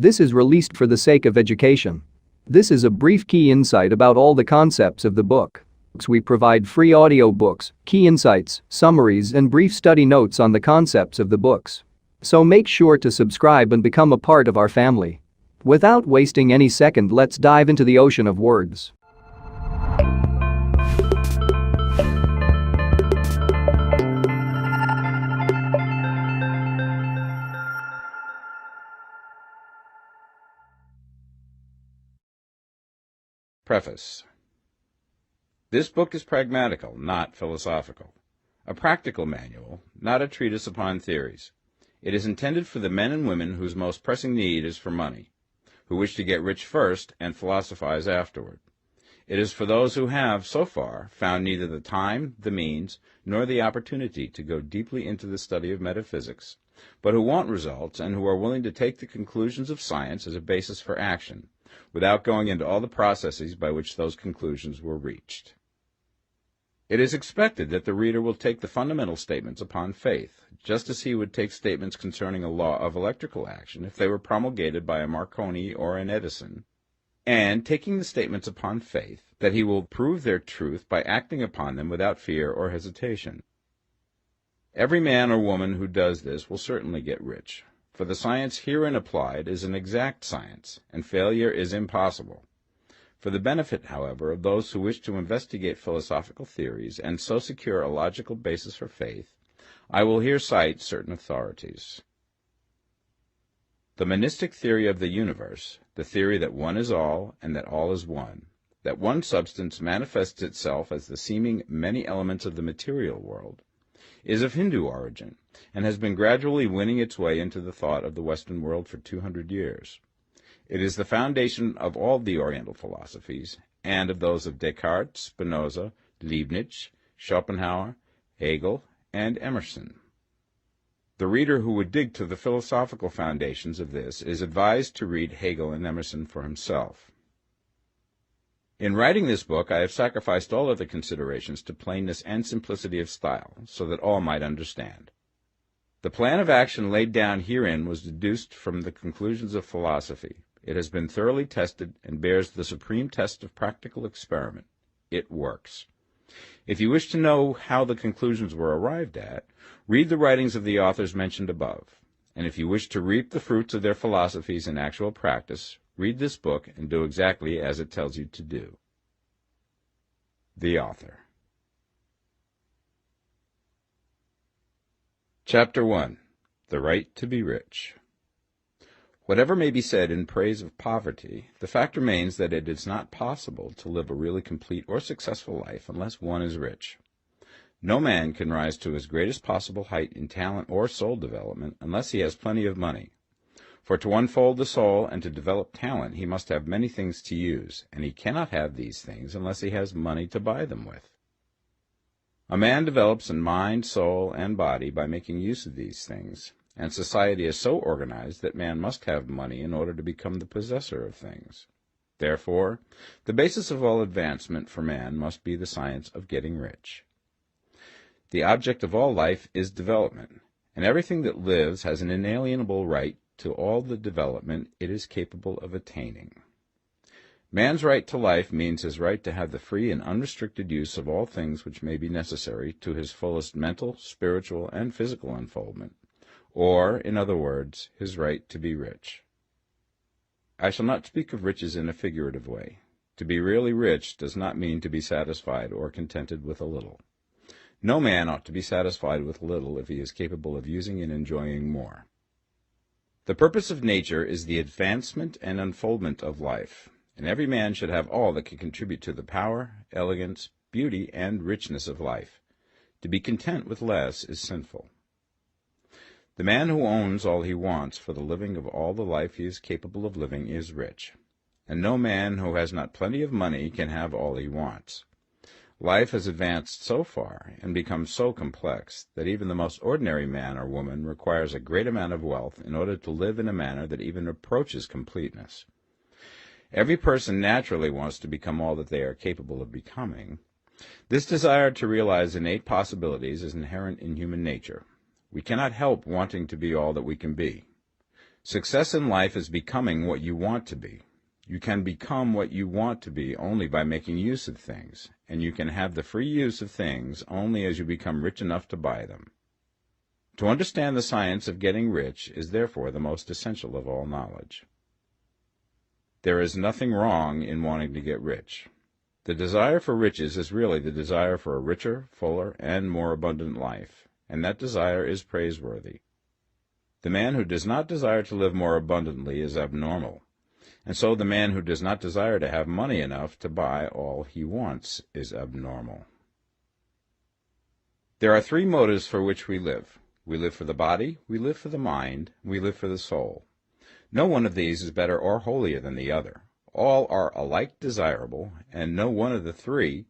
This is released for the sake of education. This is a brief key insight about all the concepts of the book. We provide free audiobooks, key insights, summaries and brief study notes on the concepts of the books. So make sure to subscribe and become a part of our family. Without wasting any second, let's dive into the ocean of words. Preface. This book is pragmatical, not philosophical. A practical manual, not a treatise upon theories. It is intended for the men and women whose most pressing need is for money, who wish to get rich first and philosophize afterward. It is for those who have, so far, found neither the time, the means, nor the opportunity to go deeply into the study of metaphysics, but who want results and who are willing to take the conclusions of science as a basis for action, without going into all the processes by which those conclusions were reached. It is expected that the reader will take the fundamental statements upon faith, just as he would take statements concerning a law of electrical action if they were promulgated by a Marconi or an Edison, and, taking the statements upon faith, that he will prove their truth by acting upon them without fear or hesitation. Every man or woman who does this will certainly get rich, for the science herein applied is an exact science, and failure is impossible. For the benefit, however, of those who wish to investigate philosophical theories and so secure a logical basis for faith, I will here cite certain authorities. The monistic theory of the universe, the theory that one is all and that all is one, that one substance manifests itself as the seeming many elements of the material world, is of Hindu origin and has been gradually winning its way into the thought of the Western world for 200 years. It is the foundation of all the Oriental philosophies, and of those of Descartes, Spinoza, Leibniz, Schopenhauer, Hegel, and Emerson. The reader who would dig to the philosophical foundations of this is advised to read Hegel and Emerson for himself. In writing this book, I have sacrificed all other considerations to plainness and simplicity of style, so that all might understand. The plan of action laid down herein was deduced from the conclusions of philosophy. It has been thoroughly tested and bears the supreme test of practical experiment. It works. If you wish to know how the conclusions were arrived at, read the writings of the authors mentioned above. And if you wish to reap the fruits of their philosophies in actual practice, read this book and do exactly as it tells you to do. The author. Chapter 1. The Right to be Rich. Whatever may be said in praise of poverty, the fact remains that it is not possible to live a really complete or successful life unless one is rich. No man can rise to his greatest possible height in talent or soul development unless he has plenty of money. For to unfold the soul and to develop talent he must have many things to use, and he cannot have these things unless he has money to buy them with. A man develops in mind, soul, and body by making use of these things, and society is so organized that man must have money in order to become the possessor of things. Therefore, the basis of all advancement for man must be the science of getting rich. The object of all life is development, and everything that lives has an inalienable right to all the development it is capable of attaining. Man's right to life means his right to have the free and unrestricted use of all things which may be necessary to his fullest mental, spiritual, and physical unfoldment, or, in other words, his right to be rich. I shall not speak of riches in a figurative way. To be really rich does not mean to be satisfied or contented with a little. No man ought to be satisfied with little if he is capable of using and enjoying more. The purpose of nature is the advancement and unfoldment of life, and every man should have all that can contribute to the power, elegance, beauty, and richness of life. To be content with less is sinful. The man who owns all he wants for the living of all the life he is capable of living is rich, and no man who has not plenty of money can have all he wants. Life has advanced so far and become so complex that even the most ordinary man or woman requires a great amount of wealth in order to live in a manner that even approaches completeness. Every person naturally wants to become all that they are capable of becoming. This desire to realize innate possibilities is inherent in human nature. We cannot help wanting to be all that we can be. Success in life is becoming what you want to be. You can become what you want to be only by making use of things, and you can have the free use of things only as you become rich enough to buy them. To understand the science of getting rich is therefore the most essential of all knowledge. There is nothing wrong in wanting to get rich. The desire for riches is really the desire for a richer, fuller, and more abundant life, and that desire is praiseworthy. The man who does not desire to live more abundantly is abnormal, and so the man who does not desire to have money enough to buy all he wants is abnormal. There are three motives for which we live. We live for the body, we live for the mind, we live for the soul. No one of these is better or holier than the other. All are alike desirable, and no one of the three,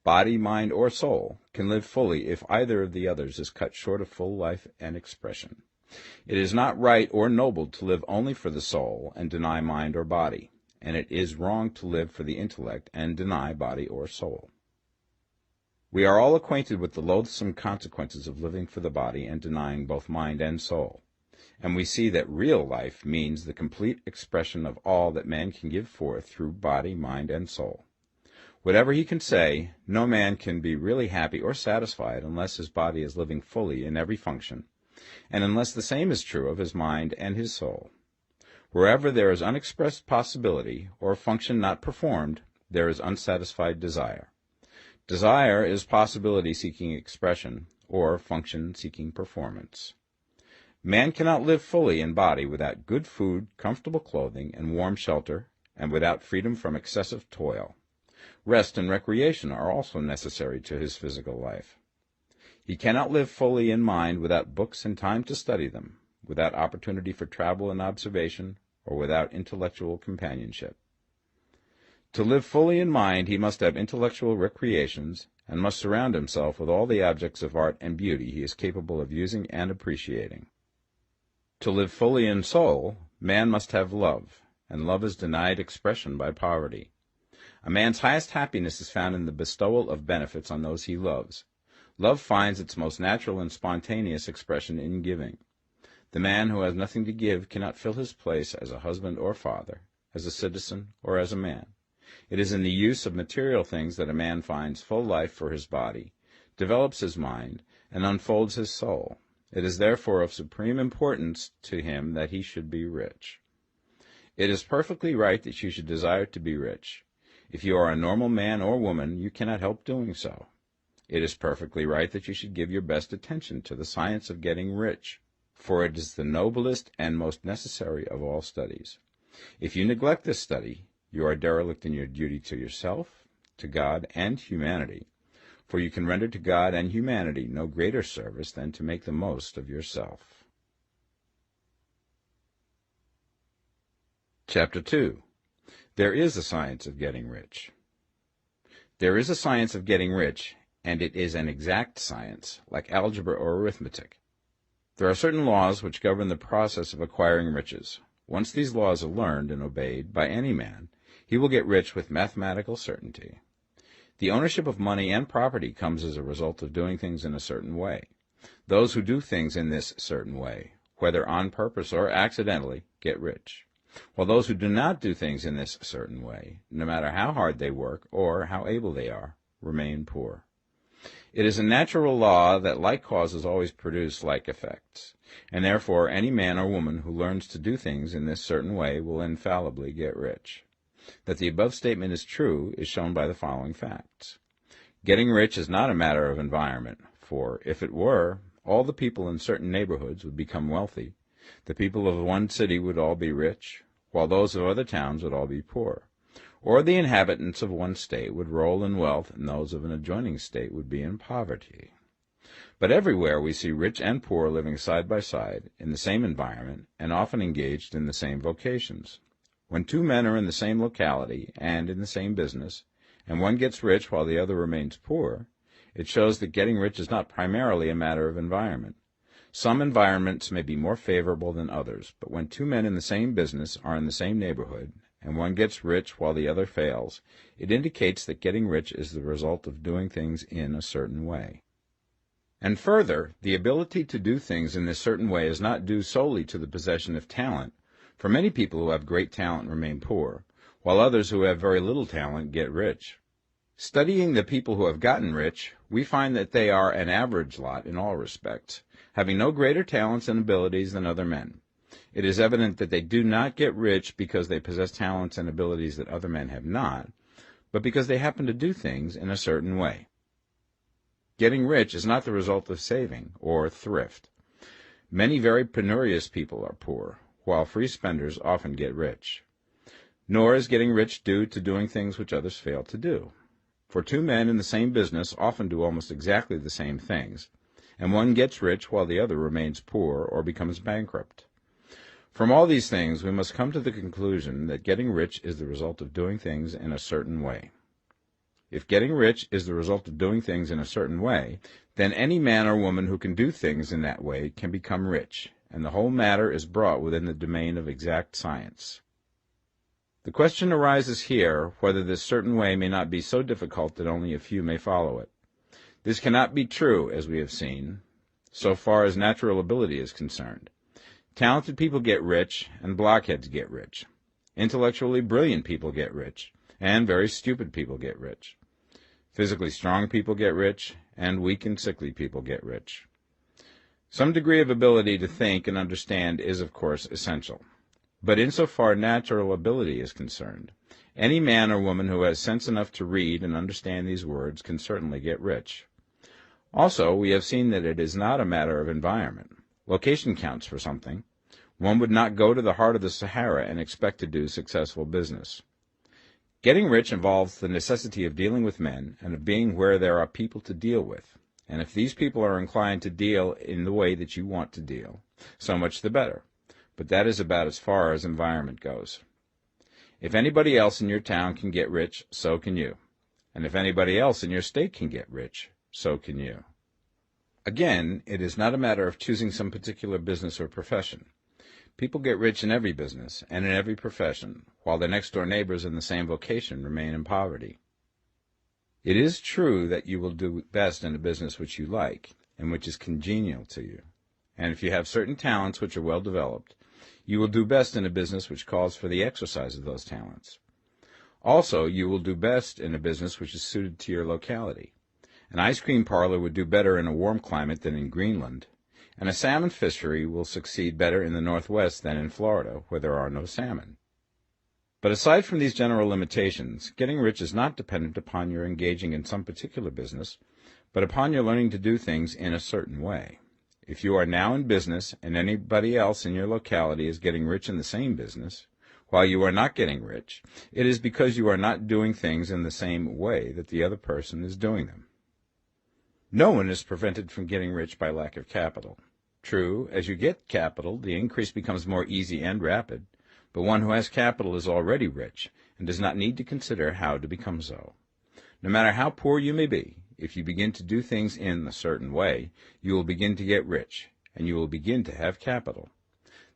body, mind, or soul, can live fully if either of the others is cut short of full life and expression. It is not right or noble to live only for the soul and deny mind or body, and it is wrong to live for the intellect and deny body or soul. We are all acquainted with the loathsome consequences of living for the body and denying both mind and soul, and we see that real life means the complete expression of all that man can give forth through body, mind, and soul. Whatever he can say, no man can be really happy or satisfied unless his body is living fully in every function, and unless the same is true of his mind and his soul. Wherever there is unexpressed possibility, or function not performed, there is unsatisfied desire. Desire is possibility seeking expression, or function seeking performance. Man cannot live fully in body without good food, comfortable clothing, and warm shelter, and without freedom from excessive toil. Rest and recreation are also necessary to his physical life. He cannot live fully in mind without books and time to study them, without opportunity for travel and observation, or without intellectual companionship. To live fully in mind, he must have intellectual recreations, and must surround himself with all the objects of art and beauty he is capable of using and appreciating. To live fully in soul, man must have love, and love is denied expression by poverty. A man's highest happiness is found in the bestowal of benefits on those he loves. Love finds its most natural and spontaneous expression in giving. The man who has nothing to give cannot fill his place as a husband or father, as a citizen or as a man. It is in the use of material things that a man finds full life for his body, develops his mind, and unfolds his soul. It is therefore of supreme importance to him that he should be rich. It is perfectly right that you should desire to be rich. If you are a normal man or woman, you cannot help doing so. It is perfectly right that you should give your best attention to the science of getting rich, for it is the noblest and most necessary of all studies. If you neglect this study, you are derelict in your duty to yourself, to God, and humanity, for you can render to God and humanity no greater service than to make the most of yourself. Chapter 2. There is a science of getting rich. There is a science of getting rich, and it is an exact science, like algebra or arithmetic. There are certain laws which govern the process of acquiring riches. Once these laws are learned and obeyed by any man, he will get rich with mathematical certainty. The ownership of money and property comes as a result of doing things in a certain way. Those who do things in this certain way, whether on purpose or accidentally, get rich, while those who do not do things in this certain way, no matter how hard they work or how able they are, remain poor. It is a natural law that like causes always produce like effects, and therefore any man or woman who learns to do things in this certain way will infallibly get rich. That the above statement is true is shown by the following facts. Getting rich is not a matter of environment, for if it were, all the people in certain neighborhoods would become wealthy. The people of one city would all be rich, while those of other towns would all be poor. Or the inhabitants of one state would roll in wealth, and those of an adjoining state would be in poverty. But everywhere we see rich and poor living side by side, in the same environment, and often engaged in the same vocations. When two men are in the same locality and in the same business, and one gets rich while the other remains poor, it shows that getting rich is not primarily a matter of environment. Some environments may be more favorable than others, but when two men in the same business are in the same neighborhood, and one gets rich while the other fails, it indicates that getting rich is the result of doing things in a certain way. And further, the ability to do things in this certain way is not due solely to the possession of talent, for many people who have great talent remain poor, while others who have very little talent get rich. Studying the people who have gotten rich, we find that they are an average lot in all respects, having no greater talents and abilities than other men. It is evident that they do not get rich because they possess talents and abilities that other men have not, but because they happen to do things in a certain way. Getting rich is not the result of saving or thrift. Many very penurious people are poor, while free spenders often get rich. Nor is getting rich due to doing things which others fail to do. For two men in the same business often do almost exactly the same things, and one gets rich while the other remains poor or becomes bankrupt. From all these things, we must come to the conclusion that getting rich is the result of doing things in a certain way. If getting rich is the result of doing things in a certain way, then any man or woman who can do things in that way can become rich, and the whole matter is brought within the domain of exact science. The question arises here whether this certain way may not be so difficult that only a few may follow it. This cannot be true, as we have seen, so far as natural ability is concerned. Talented people get rich, and blockheads get rich. Intellectually brilliant people get rich, and very stupid people get rich. Physically strong people get rich, and weak and sickly people get rich. Some degree of ability to think and understand is, of course, essential. But insofar natural ability is concerned, any man or woman who has sense enough to read and understand these words can certainly get rich. Also, we have seen that it is not a matter of environment. Location counts for something. One would not go to the heart of the Sahara and expect to do successful business. Getting rich involves the necessity of dealing with men and of being where there are people to deal with. And if these people are inclined to deal in the way that you want to deal, so much the better. But that is about as far as environment goes. If anybody else in your town can get rich, so can you. And if anybody else in your state can get rich, so can you. Again, it is not a matter of choosing some particular business or profession. People get rich in every business and in every profession, while their next-door neighbors in the same vocation remain in poverty. It is true that you will do best in a business which you like and which is congenial to you. And if you have certain talents which are well developed, you will do best in a business which calls for the exercise of those talents. Also, you will do best in a business which is suited to your locality. An ice cream parlor would do better in a warm climate than in Greenland, and a salmon fishery will succeed better in the Northwest than in Florida, where there are no salmon. But aside from these general limitations, getting rich is not dependent upon your engaging in some particular business, but upon your learning to do things in a certain way. If you are now in business and anybody else in your locality is getting rich in the same business, while you are not getting rich, it is because you are not doing things in the same way that the other person is doing them. No one is prevented from getting rich by lack of capital. True, as you get capital, the increase becomes more easy and rapid, but one who has capital is already rich and does not need to consider how to become so. No matter how poor you may be, if you begin to do things in a certain way, you will begin to get rich, and you will begin to have capital.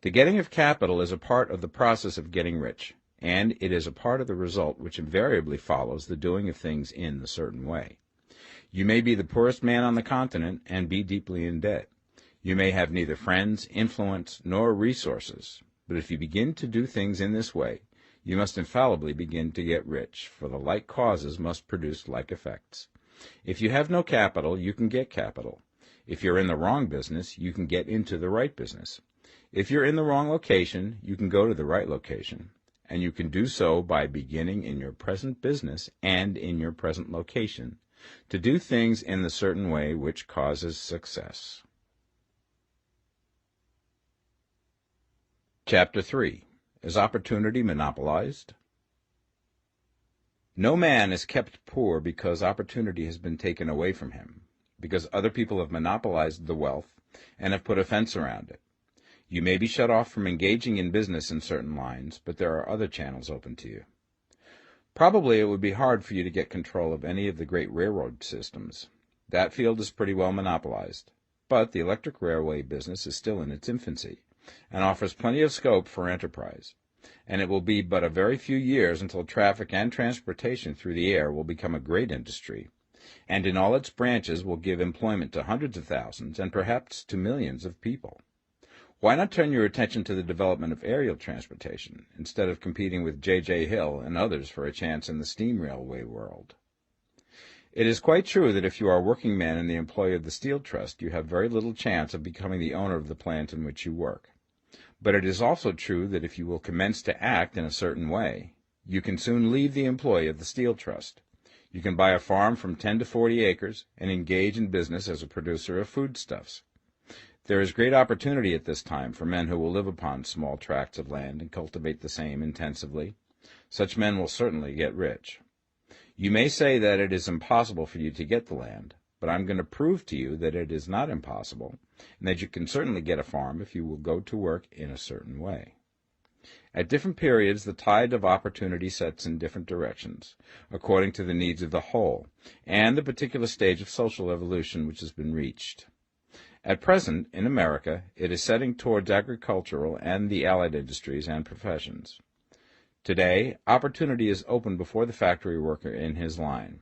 The getting of capital is a part of the process of getting rich, and it is a part of the result which invariably follows the doing of things in a certain way. You may be the poorest man on the continent and be deeply in debt. You may have neither friends, influence, nor resources, but if you begin to do things in this way, you must infallibly begin to get rich, for the like causes must produce like effects. If you have no capital, you can get capital. If you're in the wrong business, you can get into the right business. If you're in the wrong location, you can go to the right location, and you can do so by beginning in your present business and in your present location to do things in the certain way which causes success. Chapter 3. Is Opportunity Monopolized? No man is kept poor because opportunity has been taken away from him, because other people have monopolized the wealth and have put a fence around it. You may be shut off from engaging in business in certain lines, but there are other channels open to you. Probably it would be hard for you to get control of any of the great railroad systems. That field is pretty well monopolized, but the electric railway business is still in its infancy and offers plenty of scope for enterprise, and it will be but a very few years until traffic and transportation through the air will become a great industry, and in all its branches will give employment to hundreds of thousands and perhaps to millions of people. Why not turn your attention to the development of aerial transportation instead of competing with J.J. Hill and others for a chance in the steam railway world? It is quite true that if you are a working man in the employ of the Steel Trust, you have very little chance of becoming the owner of the plant in which you work. But it is also true that if you will commence to act in a certain way, you can soon leave the employ of the Steel Trust. You can buy a farm from 10 to 40 acres and engage in business as a producer of foodstuffs. There is great opportunity at this time for men who will live upon small tracts of land and cultivate the same intensively. Such men will certainly get rich. You may say that it is impossible for you to get the land, but I'm going to prove to you that it is not impossible, and that you can certainly get a farm if you will go to work in a certain way. At different periods, the tide of opportunity sets in different directions, according to the needs of the whole, and the particular stage of social evolution which has been reached. At present, in America, it is setting towards agricultural and the allied industries and professions. Today, opportunity is open before the factory worker in his line.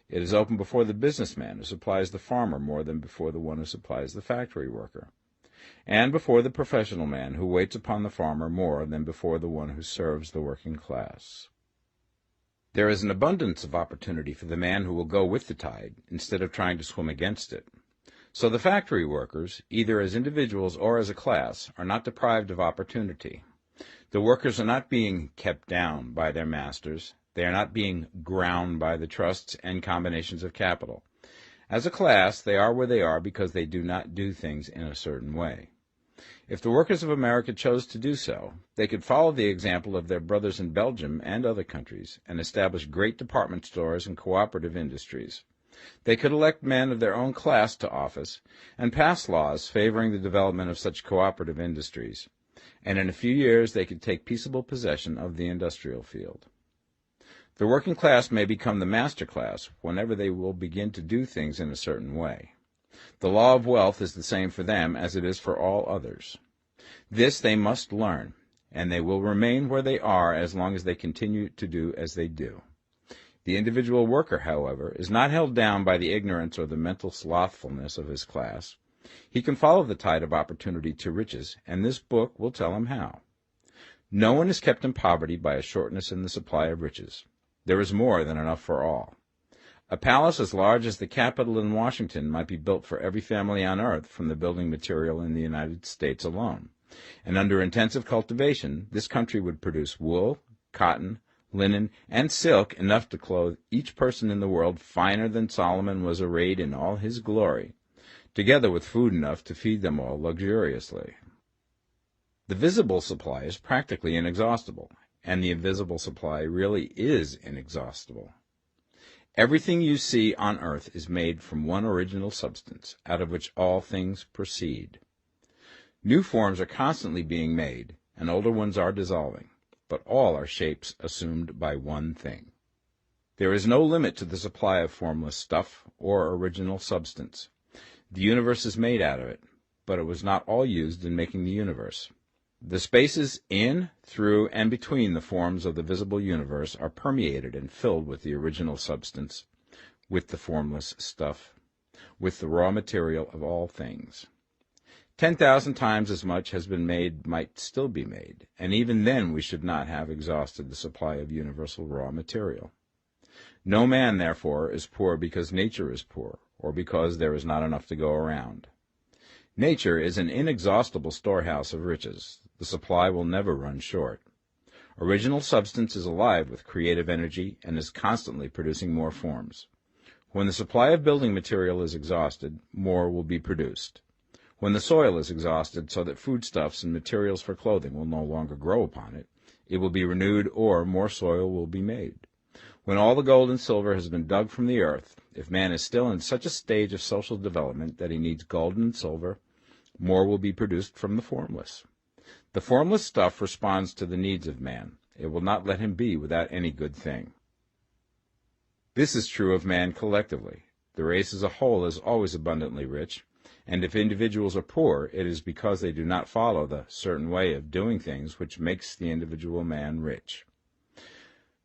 It is open before the businessman who supplies the farmer more than before the one who supplies the factory worker, and before the professional man who waits upon the farmer more than before the one who serves the working class. There is an abundance of opportunity for the man who will go with the tide instead of trying to swim against it. So the factory workers, either as individuals or as a class, are not deprived of opportunity. The workers are not being kept down by their masters. They are not being ground by the trusts and combinations of capital. As a class, they are where they are because they do not do things in a certain way. If the workers of America chose to do so, they could follow the example of their brothers in Belgium and other countries and establish great department stores and cooperative industries. They could elect men of their own class to office and pass laws favoring the development of such cooperative industries, and in a few years they could take peaceable possession of the industrial field. The working class may become the master class whenever they will begin to do things in a certain way. The law of wealth is the same for them as it is for all others. This they must learn, and they will remain where they are as long as they continue to do as they do. The individual worker, however, is not held down by the ignorance or the mental slothfulness of his class. He can follow the tide of opportunity to riches, and this book will tell him how. No one is kept in poverty by a shortness in the supply of riches. There is more than enough for all. A palace as large as the Capitol in Washington might be built for every family on earth from the building material in the United States alone, and under intensive cultivation, this country would produce wool, cotton, linen, and silk enough to clothe each person in the world finer than Solomon was arrayed in all his glory, together with food enough to feed them all luxuriously. The visible supply is practically inexhaustible, and the invisible supply really is inexhaustible. Everything you see on earth is made from one original substance, out of which all things proceed. New forms are constantly being made, and older ones are dissolving, but all are shapes assumed by one thing. There is no limit to the supply of formless stuff or original substance. The universe is made out of it, but it was not all used in making the universe. The spaces in, through, and between the forms of the visible universe are permeated and filled with the original substance, with the formless stuff, with the raw material of all things. 10,000 times as much has been made might still be made, and even then we should not have exhausted the supply of universal raw material. No man, therefore, is poor because nature is poor, or because there is not enough to go around. Nature is an inexhaustible storehouse of riches. The supply will never run short. Original substance is alive with creative energy and is constantly producing more forms. When the supply of building material is exhausted, more will be produced. When the soil is exhausted so that foodstuffs and materials for clothing will no longer grow upon it, it will be renewed or more soil will be made. When all the gold and silver has been dug from the earth, if man is still in such a stage of social development that he needs gold and silver, more will be produced from the formless. The formless stuff responds to the needs of man. It will not let him be without any good thing. This is true of man collectively. The race as a whole is always abundantly rich, and if individuals are poor, it is because they do not follow the certain way of doing things which makes the individual man rich.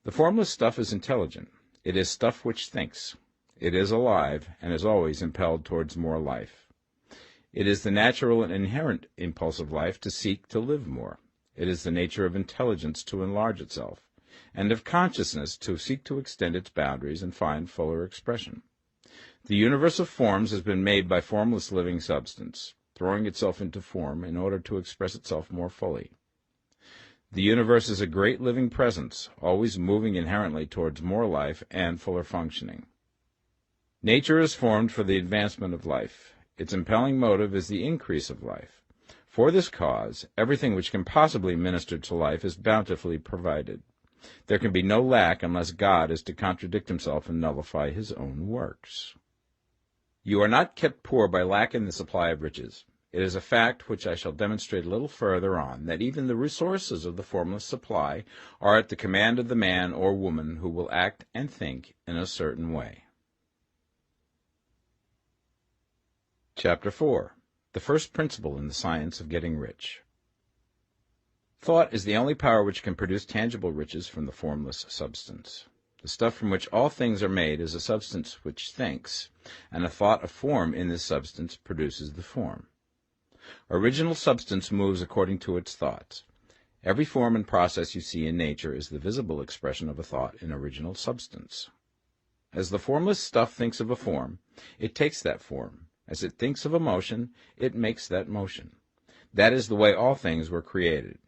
The formless stuff is intelligent. It is stuff which thinks. It is alive and is always impelled towards more life. It is the natural and inherent impulse of life to seek to live more. It is the nature of intelligence to enlarge itself, and of consciousness to seek to extend its boundaries and find fuller expression. The universe of forms has been made by formless living substance, throwing itself into form in order to express itself more fully. The universe is a great living presence, always moving inherently towards more life and fuller functioning. Nature is formed for the advancement of life. Its impelling motive is the increase of life. For this cause, everything which can possibly minister to life is bountifully provided. There can be no lack unless God is to contradict himself and nullify his own works. You are not kept poor by lack in the supply of riches. It is a fact which I shall demonstrate a little further on, that even the resources of the formless supply are at the command of the man or woman who will act and think in a certain way. Chapter 4. The first principle in the science of getting rich. Thought is the only power which can produce tangible riches from the formless substance. The stuff from which all things are made is a substance which thinks, and a thought of form in this substance produces the form. Original substance moves according to its thoughts. Every form and process you see in nature is the visible expression of a thought in original substance. As the formless stuff thinks of a form, it takes that form. As it thinks of a motion, it makes that motion. That is the way all things were created.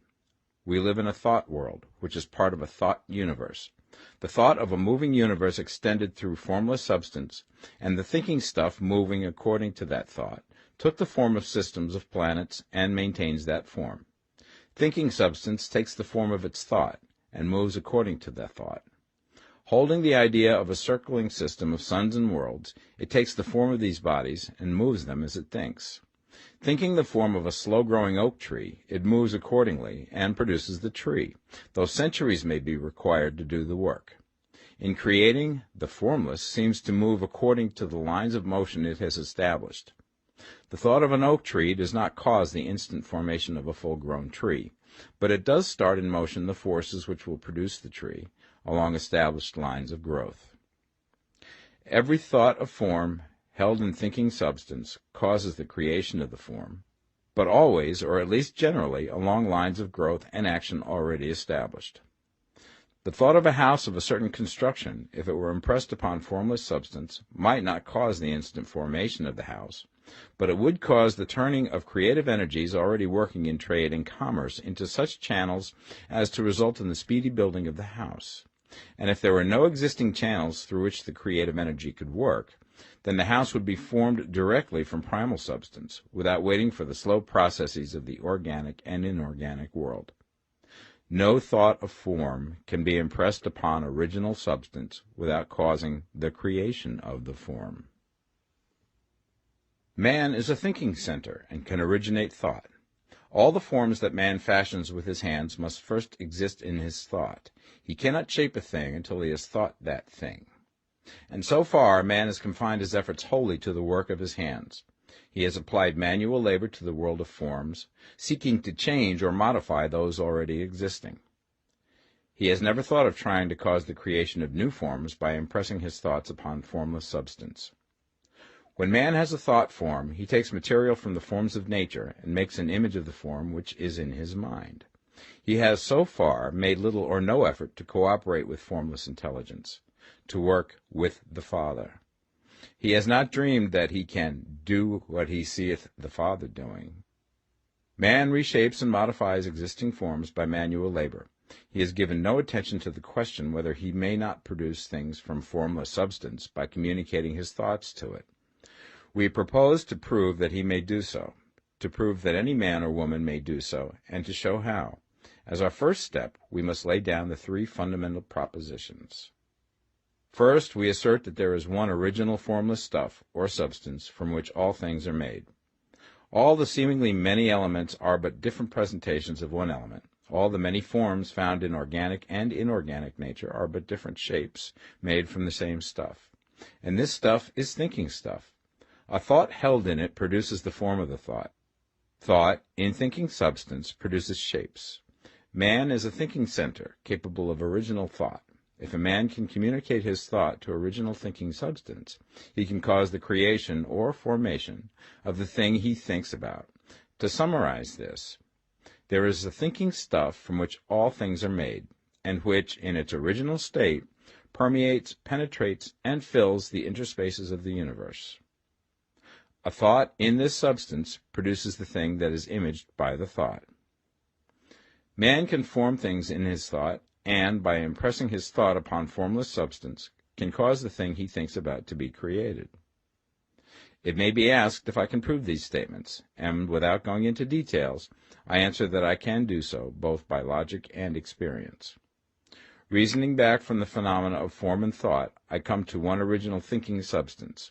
We live in a thought world, which is part of a thought universe. The thought of a moving universe extended through formless substance, and the thinking stuff moving according to that thought, took the form of systems of planets and maintains that form. Thinking substance takes the form of its thought and moves according to that thought. Holding the idea of a circling system of suns and worlds, it takes the form of these bodies and moves them as it thinks. Thinking the form of a slow-growing oak tree, it moves accordingly and produces the tree, though centuries may be required to do the work. In creating, the formless seems to move according to the lines of motion it has established. The thought of an oak tree does not cause the instant formation of a full-grown tree, but it does start in motion the forces which will produce the tree, along established lines of growth. Every thought of form held in thinking substance causes the creation of the form, but always, or at least generally, along lines of growth and action already established. The thought of a house of a certain construction, if it were impressed upon formless substance, might not cause the instant formation of the house, but it would cause the turning of creative energies already working in trade and commerce into such channels as to result in the speedy building of the house. And if there were no existing channels through which the creative energy could work, then the house would be formed directly from primal substance, without waiting for the slow processes of the organic and inorganic world. No thought of form can be impressed upon original substance without causing the creation of the form. Man is a thinking center and can originate thought. All the forms that man fashions with his hands must first exist in his thought. He cannot shape a thing until he has thought that thing. And so far, man has confined his efforts wholly to the work of his hands. He has applied manual labor to the world of forms, seeking to change or modify those already existing. He has never thought of trying to cause the creation of new forms by impressing his thoughts upon formless substance. When man has a thought form, he takes material from the forms of nature and makes an image of the form which is in his mind. He has so far made little or no effort to cooperate with formless intelligence, to work with the Father. He has not dreamed that he can do what he seeth the Father doing. Man reshapes and modifies existing forms by manual labor. He has given no attention to the question whether he may not produce things from formless substance by communicating his thoughts to it. We propose to prove that he may do so, to prove that any man or woman may do so, and to show how. As our first step, we must lay down the three fundamental propositions. First, we assert that there is one original formless stuff, or substance, from which all things are made. All the seemingly many elements are but different presentations of one element. All the many forms found in organic and inorganic nature are but different shapes, made from the same stuff. And this stuff is thinking stuff. A thought held in it produces the form of the thought. Thought, in thinking substance, produces shapes. Man is a thinking center, capable of original thought. If a man can communicate his thought to original thinking substance, he can cause the creation or formation of the thing he thinks about. To summarize this, there is the thinking stuff from which all things are made, and which, in its original state, permeates, penetrates, and fills the interspaces of the universe. A thought in this substance produces the thing that is imaged by the thought. Man can form things in his thought, and, by impressing his thought upon formless substance, can cause the thing he thinks about to be created. It may be asked if I can prove these statements, and without going into details, I answer that I can do so, both by logic and experience. Reasoning back from the phenomena of form and thought, I come to one original thinking substance,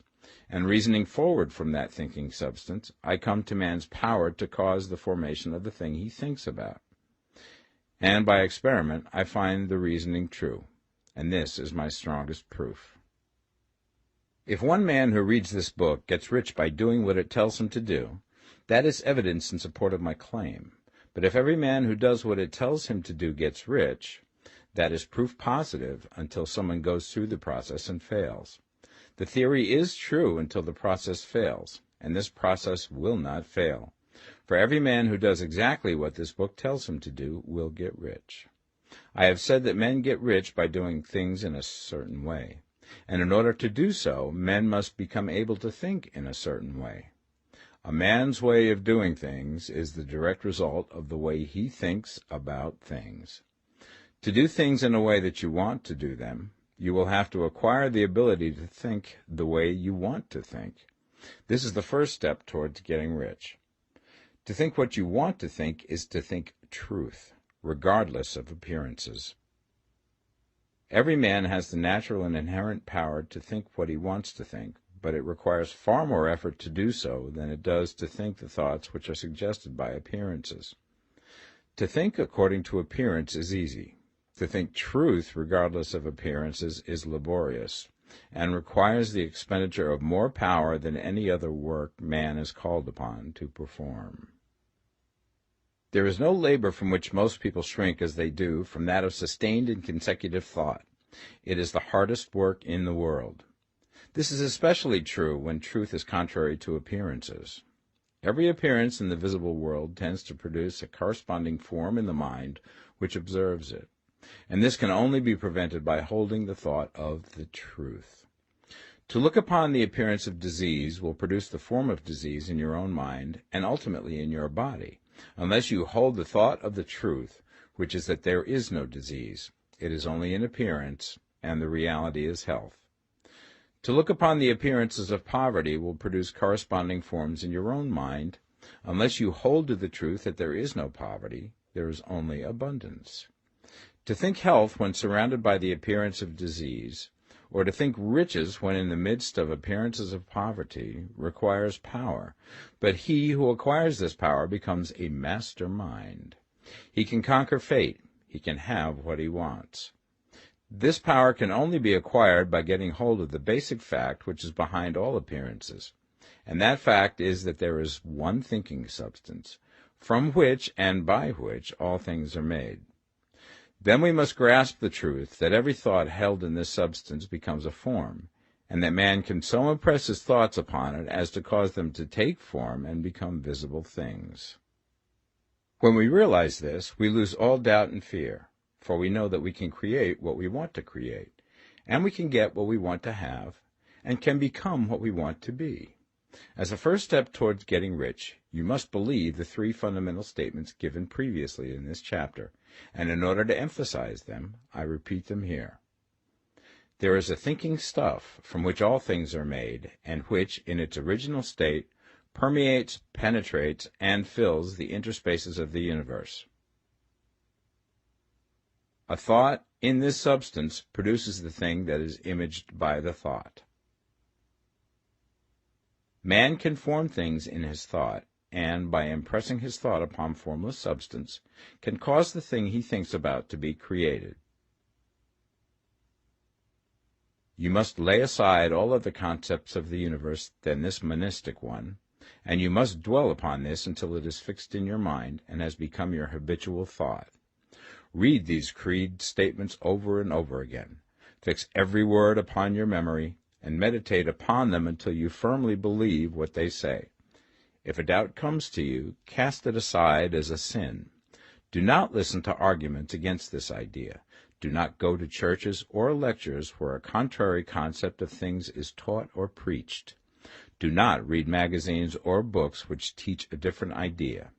and reasoning forward from that thinking substance, I come to man's power to cause the formation of the thing he thinks about. And by experiment, I find the reasoning true, and this is my strongest proof. If one man who reads this book gets rich by doing what it tells him to do, that is evidence in support of my claim. But if every man who does what it tells him to do gets rich, that is proof positive until someone goes through the process and fails. The theory is true until the process fails, and this process will not fail. For every man who does exactly what this book tells him to do will get rich. I have said that men get rich by doing things in a certain way, and in order to do so, men must become able to think in a certain way. A man's way of doing things is the direct result of the way he thinks about things. To do things in a way that you want to do them, you will have to acquire the ability to think the way you want to think. This is the first step towards getting rich. To think what you want to think is to think truth, regardless of appearances. Every man has the natural and inherent power to think what he wants to think, but it requires far more effort to do so than it does to think the thoughts which are suggested by appearances. To think according to appearance is easy. To think truth regardless of appearances is laborious, and requires the expenditure of more power than any other work man is called upon to perform. There is no labor from which most people shrink as they do from that of sustained and consecutive thought. It is the hardest work in the world. This is especially true when truth is contrary to appearances. Every appearance in the visible world tends to produce a corresponding form in the mind which observes it, and this can only be prevented by holding the thought of the truth. To look upon the appearance of disease will produce the form of disease in your own mind and ultimately in your body, unless you hold the thought of the truth, which is that there is no disease. It is only an appearance, and the reality is health. To look upon the appearances of poverty will produce corresponding forms in your own mind, unless you hold to the truth that there is no poverty, there is only abundance. To think health when surrounded by the appearance of disease, or to think riches when in the midst of appearances of poverty, requires power, but he who acquires this power becomes a master mind. He can conquer fate. He can have what he wants. This power can only be acquired by getting hold of the basic fact which is behind all appearances, and that fact is that there is one thinking substance, from which and by which all things are made. Then we must grasp the truth that every thought held in this substance becomes a form, and that man can so impress his thoughts upon it as to cause them to take form and become visible things. When we realize this, we lose all doubt and fear, for we know that we can create what we want to create, and we can get what we want to have, and can become what we want to be. As a first step towards getting rich, you must believe the three fundamental statements given previously in this chapter, and in order to emphasize them, I repeat them here. There is a thinking stuff from which all things are made, and which, in its original state, permeates, penetrates, and fills the interspaces of the universe. A thought in this substance produces the thing that is imaged by the thought. Man can form things in his thought, and, by impressing his thought upon formless substance, can cause the thing he thinks about to be created. You must lay aside all other concepts of the universe than this monistic one, and you must dwell upon this until it is fixed in your mind and has become your habitual thought. Read these creed statements over and over again. Fix every word upon your memory, and meditate upon them until you firmly believe what they say. If a doubt comes to you, cast it aside as a sin. Do not listen to arguments against this idea. Do not go to churches or lectures where a contrary concept of things is taught or preached. Do not read magazines or books which teach a different idea.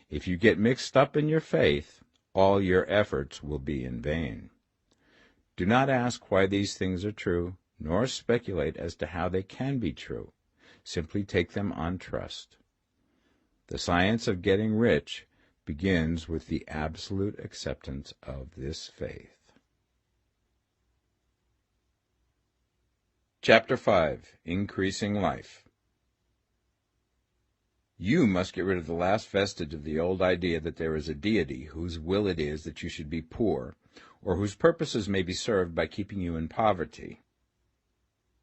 If you get mixed up in your faith, all your efforts will be in vain. Do not ask why these things are true, nor speculate as to how they can be true. Simply take them on trust. The science of getting rich begins with the absolute acceptance of this faith. Chapter 5. Increasing Life. You must get rid of the last vestige of the old idea that there is a deity whose will it is that you should be poor, or whose purposes may be served by keeping you in poverty.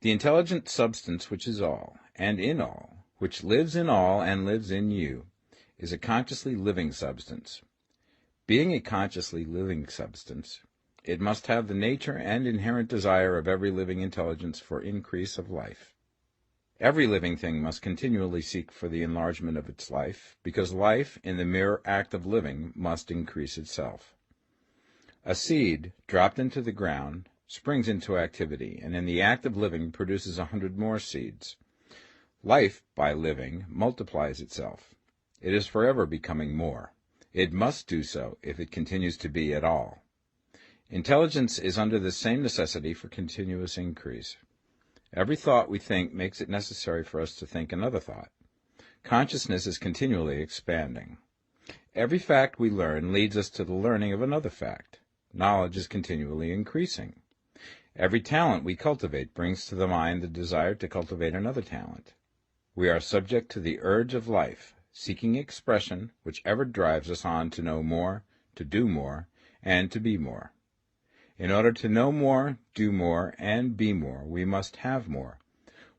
The intelligent substance which is all, and in all, which lives in all and lives in you, is a consciously living substance. Being a consciously living substance, it must have the nature and inherent desire of every living intelligence for increase of life. Every living thing must continually seek for the enlargement of its life, because life, in the mere act of living, must increase itself. A seed, dropped into the ground, springs into activity, and in the act of living produces 100 more seeds. Life, by living, multiplies itself. It is forever becoming more. It must do so if it continues to be at all. Intelligence is under the same necessity for continuous increase. Every thought we think makes it necessary for us to think another thought. Consciousness is continually expanding. Every fact we learn leads us to the learning of another fact. Knowledge is continually increasing. Every talent we cultivate brings to the mind the desire to cultivate another talent. We are subject to the urge of life, seeking expression, which ever drives us on to know more, to do more, and to be more. In order to know more, do more, and be more, we must have more.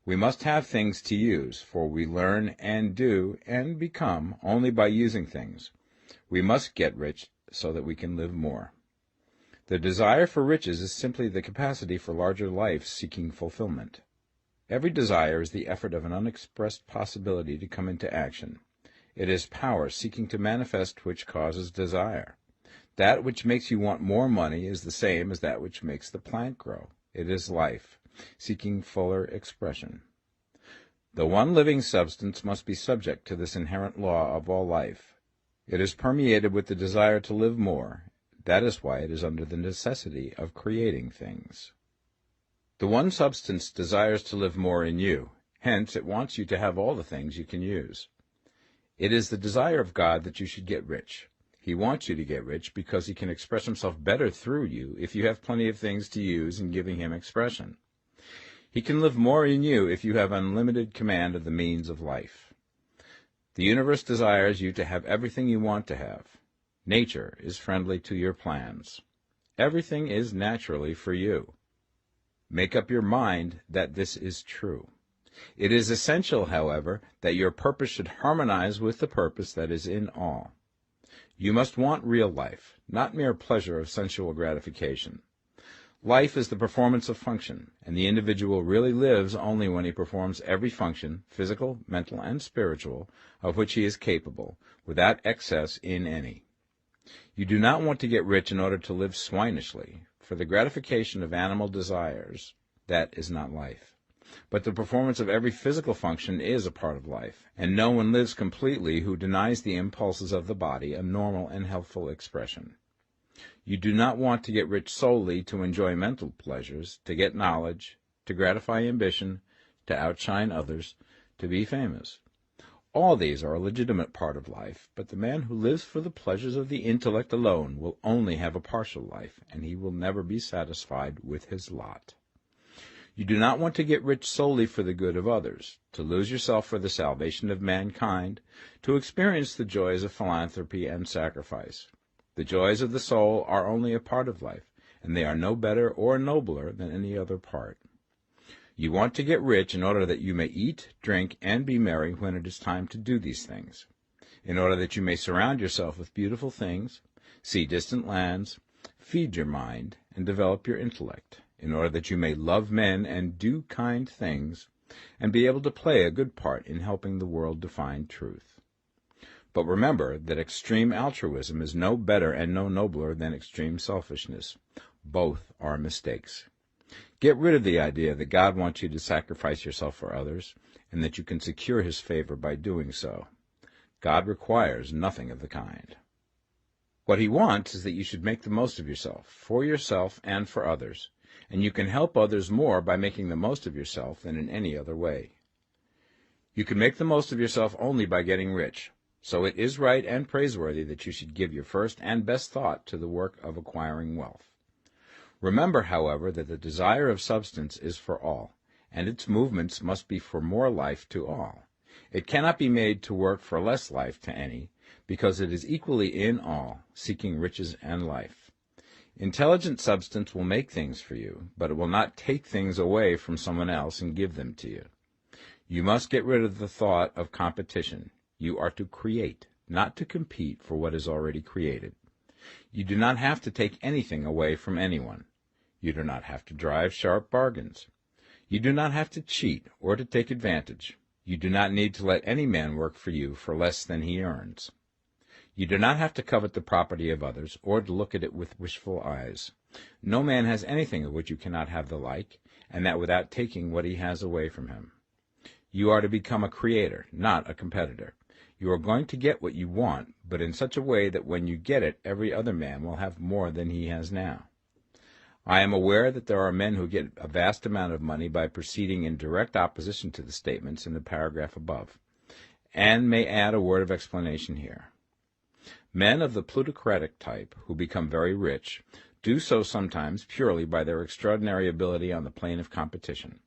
We must have things to use, for we learn and do and become only by using things. We must get rich so that we can live more. The desire for riches is simply the capacity for larger life seeking fulfillment. Every desire is the effort of an unexpressed possibility to come into action. It is power seeking to manifest which causes desire. That which makes you want more money is the same as that which makes the plant grow. It is life, seeking fuller expression. The one living substance must be subject to this inherent law of all life. It is permeated with the desire to live more. That is why it is under the necessity of creating things. The one substance desires to live more in you. Hence, it wants you to have all the things you can use. It is the desire of God that you should get rich. He wants you to get rich because he can express himself better through you if you have plenty of things to use in giving him expression. He can live more in you if you have unlimited command of the means of life. The universe desires you to have everything you want to have. Nature is friendly to your plans. Everything is naturally for you. Make up your mind that this is true. It is essential, however, that your purpose should harmonize with the purpose that is in all. You must want real life, not mere pleasure of sensual gratification. Life is the performance of function, and the individual really lives only when he performs every function, physical, mental, and spiritual, of which he is capable, without excess in any. You do not want to get rich in order to live swinishly, for the gratification of animal desires, that is not life. But the performance of every physical function is a part of life, and no one lives completely who denies the impulses of the body a normal and healthful expression. You do not want to get rich solely to enjoy mental pleasures, to get knowledge, to gratify ambition, to outshine others, to be famous. All these are a legitimate part of life, but the man who lives for the pleasures of the intellect alone will only have a partial life, and he will never be satisfied with his lot. You do not want to get rich solely for the good of others, to lose yourself for the salvation of mankind, to experience the joys of philanthropy and sacrifice. The joys of the soul are only a part of life, and they are no better or nobler than any other part. You want to get rich in order that you may eat, drink, and be merry when it is time to do these things, in order that you may surround yourself with beautiful things, See distant lands, feed your mind, and develop your intellect, in order that you may love men and do kind things, and be able to play a good part in helping the world to find truth. But remember that extreme altruism is no better and no nobler than extreme selfishness. Both are mistakes. Get rid of the idea that God wants you to sacrifice yourself for others, and that you can secure His favor by doing so. God requires nothing of the kind. What He wants is that you should make the most of yourself, for yourself and for others, and you can help others more by making the most of yourself than in any other way. You can make the most of yourself only by getting rich, so it is right and praiseworthy that you should give your first and best thought to the work of acquiring wealth. Remember, however, that the desire of substance is for all, and its movements must be for more life to all. It cannot be made to work for less life to any, because it is equally in all, seeking riches and life. Intelligent substance will make things for you, but it will not take things away from someone else and give them to you. You must get rid of the thought of competition. You are to create, not to compete for what is already created. You do not have to take anything away from anyone. You do not have to drive sharp bargains. You do not have to cheat or to take advantage. You do not need to let any man work for you for less than he earns. You do not have to covet the property of others or to look at it with wishful eyes. No man has anything of which you cannot have the like, and that without taking what he has away from him. You are to become a creator, not a competitor. You are going to get what you want, but in such a way that when you get it, every other man will have more than he has now. I am aware that there are men who get a vast amount of money by proceeding in direct opposition to the statements in the paragraph above, and may add a word of explanation here. Men of the plutocratic type, who become very rich, do so sometimes purely by their extraordinary ability on the plane of competition,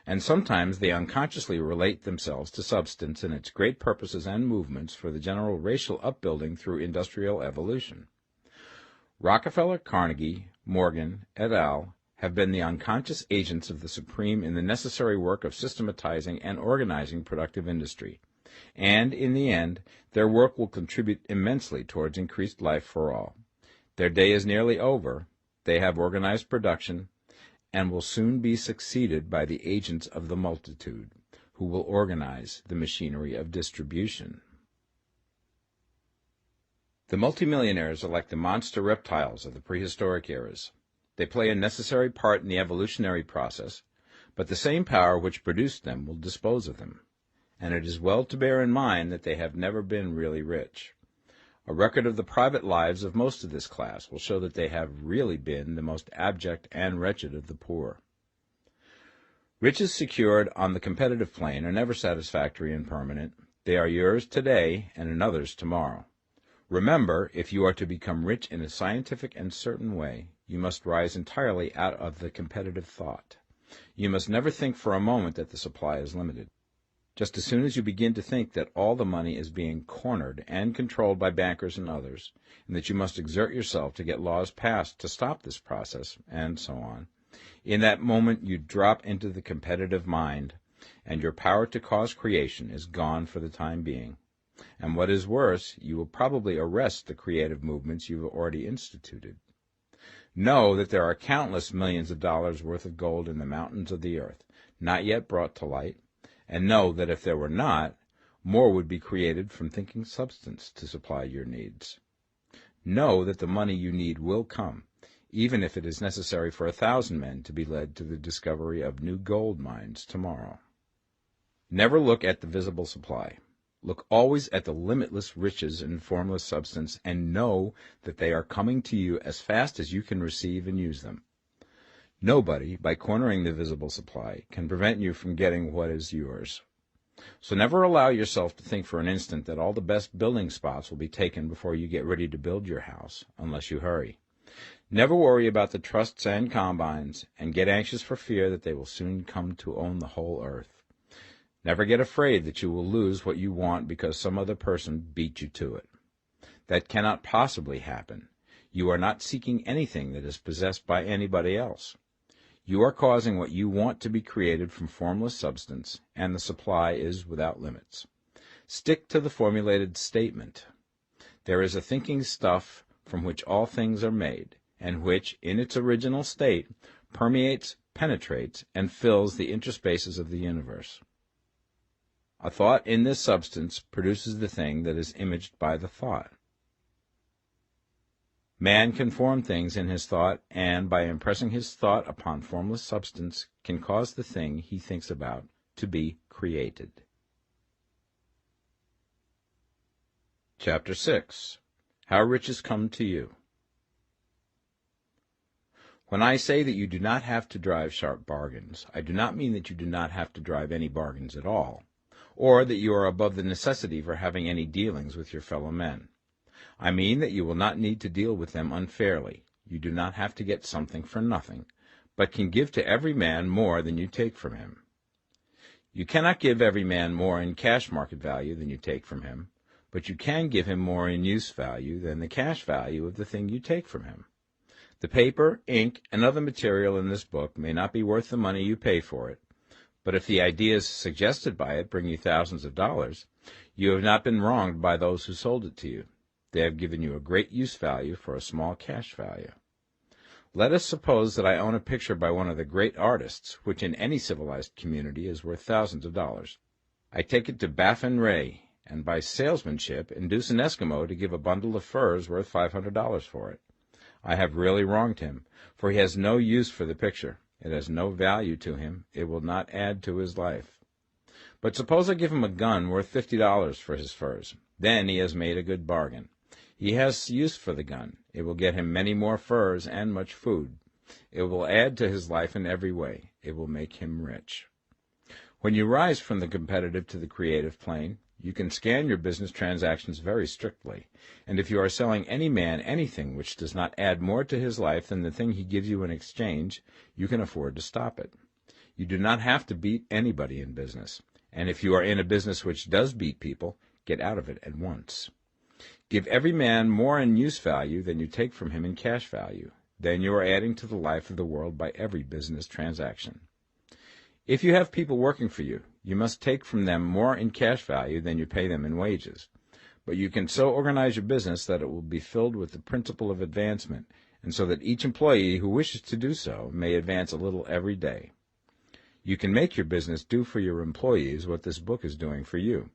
and sometimes they unconsciously relate themselves to substance and its great purposes and movements for the general racial upbuilding through industrial evolution. Rockefeller, Carnegie, Morgan, et al. Have been the unconscious agents of the supreme in the necessary work of systematizing and organizing productive industry, and, in the end, their work will contribute immensely towards increased life for all. Their day is nearly over. They have organized production, and will soon be succeeded by the agents of the multitude, who will organize the machinery of distribution. The multimillionaires are like the monster reptiles of the prehistoric eras. They play a necessary part in the evolutionary process, but the same power which produced them will dispose of them, and it is well to bear in mind that they have never been really rich. A record of the private lives of most of this class will show that they have really been the most abject and wretched of the poor. Riches secured on the competitive plane are never satisfactory and permanent. They are yours today and another's tomorrow. Remember, if you are to become rich in a scientific and certain way, you must rise entirely out of the competitive thought. You must never think for a moment that the supply is limited. Just as soon as you begin to think that all the money is being cornered and controlled by bankers and others, and that you must exert yourself to get laws passed to stop this process, and so on, in that moment you drop into the competitive mind, and your power to cause creation is gone for the time being. And what is worse, you will probably arrest the creative movements you have already instituted. Know that there are countless millions of dollars worth of gold in the mountains of the earth, not yet brought to light, and know that if there were not, more would be created from thinking substance to supply your needs. Know that the money you need will come, even if it is necessary for 1,000 men to be led to the discovery of new gold mines tomorrow. Never look at the visible supply. Look always at the limitless riches in formless substance, and know that they are coming to you as fast as you can receive and use them. Nobody, by cornering the visible supply, can prevent you from getting what is yours. So never allow yourself to think for an instant that all the best building spots will be taken before you get ready to build your house, unless you hurry. Never worry about the trusts and combines, and get anxious for fear that they will soon come to own the whole earth. Never get afraid that you will lose what you want because some other person beat you to it. That cannot possibly happen. You are not seeking anything that is possessed by anybody else. You are causing what you want to be created from formless substance, and the supply is without limits. Stick to the formulated statement. There is a thinking stuff from which all things are made, and which, in its original state, permeates, penetrates, and fills the interspaces of the universe. A thought in this substance produces the thing that is imaged by the thought. Man can form things in his thought, and by impressing his thought upon formless substance, can cause the thing he thinks about to be created. Chapter 6. How Riches Come to You. When I say that you do not have to drive sharp bargains, I do not mean that you do not have to drive any bargains at all, or that you are above the necessity for having any dealings with your fellow men. I mean that you will not need to deal with them unfairly. You do not have to get something for nothing, but can give to every man more than you take from him. You cannot give every man more in cash market value than you take from him, but you can give him more in use value than the cash value of the thing you take from him. The paper, ink, and other material in this book may not be worth the money you pay for it, but if the ideas suggested by it bring you thousands of dollars, you have not been wronged by those who sold it to you. They have given you a great use value for a small cash value. Let us suppose that I own a picture by one of the great artists, which in any civilized community is worth thousands of dollars. I take it to Baffin Ray, and by salesmanship induce an Eskimo to give a bundle of furs worth $500 for it. I have really wronged him, for he has no use for the picture. It has no value to him. It will not add to his life. But suppose I give him a gun worth $50 for his furs. Then he has made a good bargain. He has use for the gun. It will get him many more furs and much food. It will add to his life in every way. It will make him rich. When you rise from the competitive to the creative plane, you can scan your business transactions very strictly, and if you are selling any man anything which does not add more to his life than the thing he gives you in exchange, you can afford to stop it. You do not have to beat anybody in business, and if you are in a business which does beat people, get out of it at once. Give every man more in use value than you take from him in cash value. Then you are adding to the life of the world by every business transaction. If you have people working for you, you must take from them more in cash value than you pay them in wages. But you can so organize your business that it will be filled with the principle of advancement, and so that each employee who wishes to do so may advance a little every day. You can make your business do for your employees what this book is doing for you.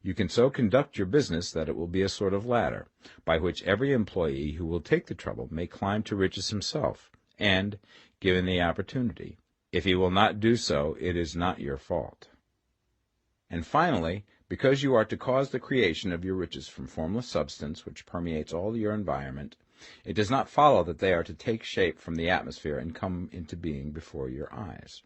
You can so conduct your business that it will be a sort of ladder, by which every employee who will take the trouble may climb to riches himself, and, given the opportunity, if he will not do so, it is not your fault. And finally, because you are to cause the creation of your riches from formless substance which permeates all your environment, it does not follow that they are to take shape from the atmosphere and come into being before your eyes.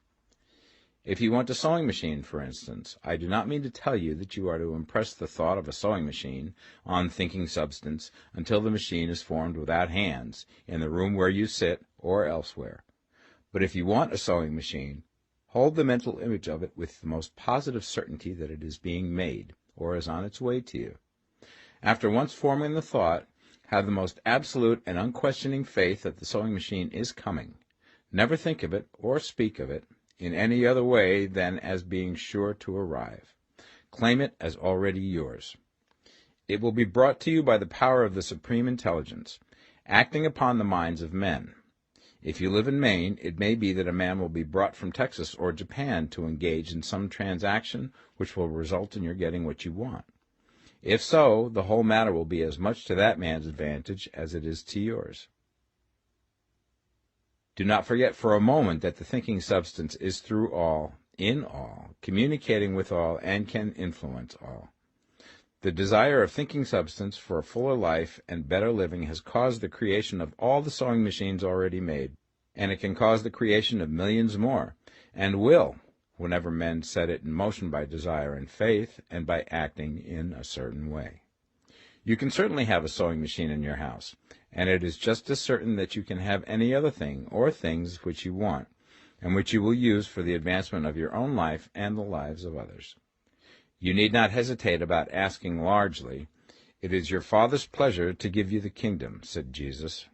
If you want a sewing machine, for instance, I do not mean to tell you that you are to impress the thought of a sewing machine on thinking substance until the machine is formed without hands, in the room where you sit or elsewhere. But if you want a sewing machine, hold the mental image of it with the most positive certainty that it is being made, or is on its way to you. After once forming the thought, have the most absolute and unquestioning faith that the sewing machine is coming. Never think of it, or speak of it, in any other way than as being sure to arrive. Claim it as already yours. It will be brought to you by the power of the Supreme Intelligence, acting upon the minds of men. If you live in Maine, it may be that a man will be brought from Texas or Japan to engage in some transaction which will result in your getting what you want. If so, the whole matter will be as much to that man's advantage as it is to yours. Do not forget for a moment that the thinking substance is through all, in all, communicating with all, and can influence all. The desire of thinking substance for a fuller life and better living has caused the creation of all the sewing machines already made, and it can cause the creation of millions more, and will, whenever men set it in motion by desire and faith, and by acting in a certain way. You can certainly have a sewing machine in your house, and it is just as certain that you can have any other thing or things which you want, and which you will use for the advancement of your own life and the lives of others. You need not hesitate about asking largely. It is your Father's pleasure to give you the kingdom, said Jesus.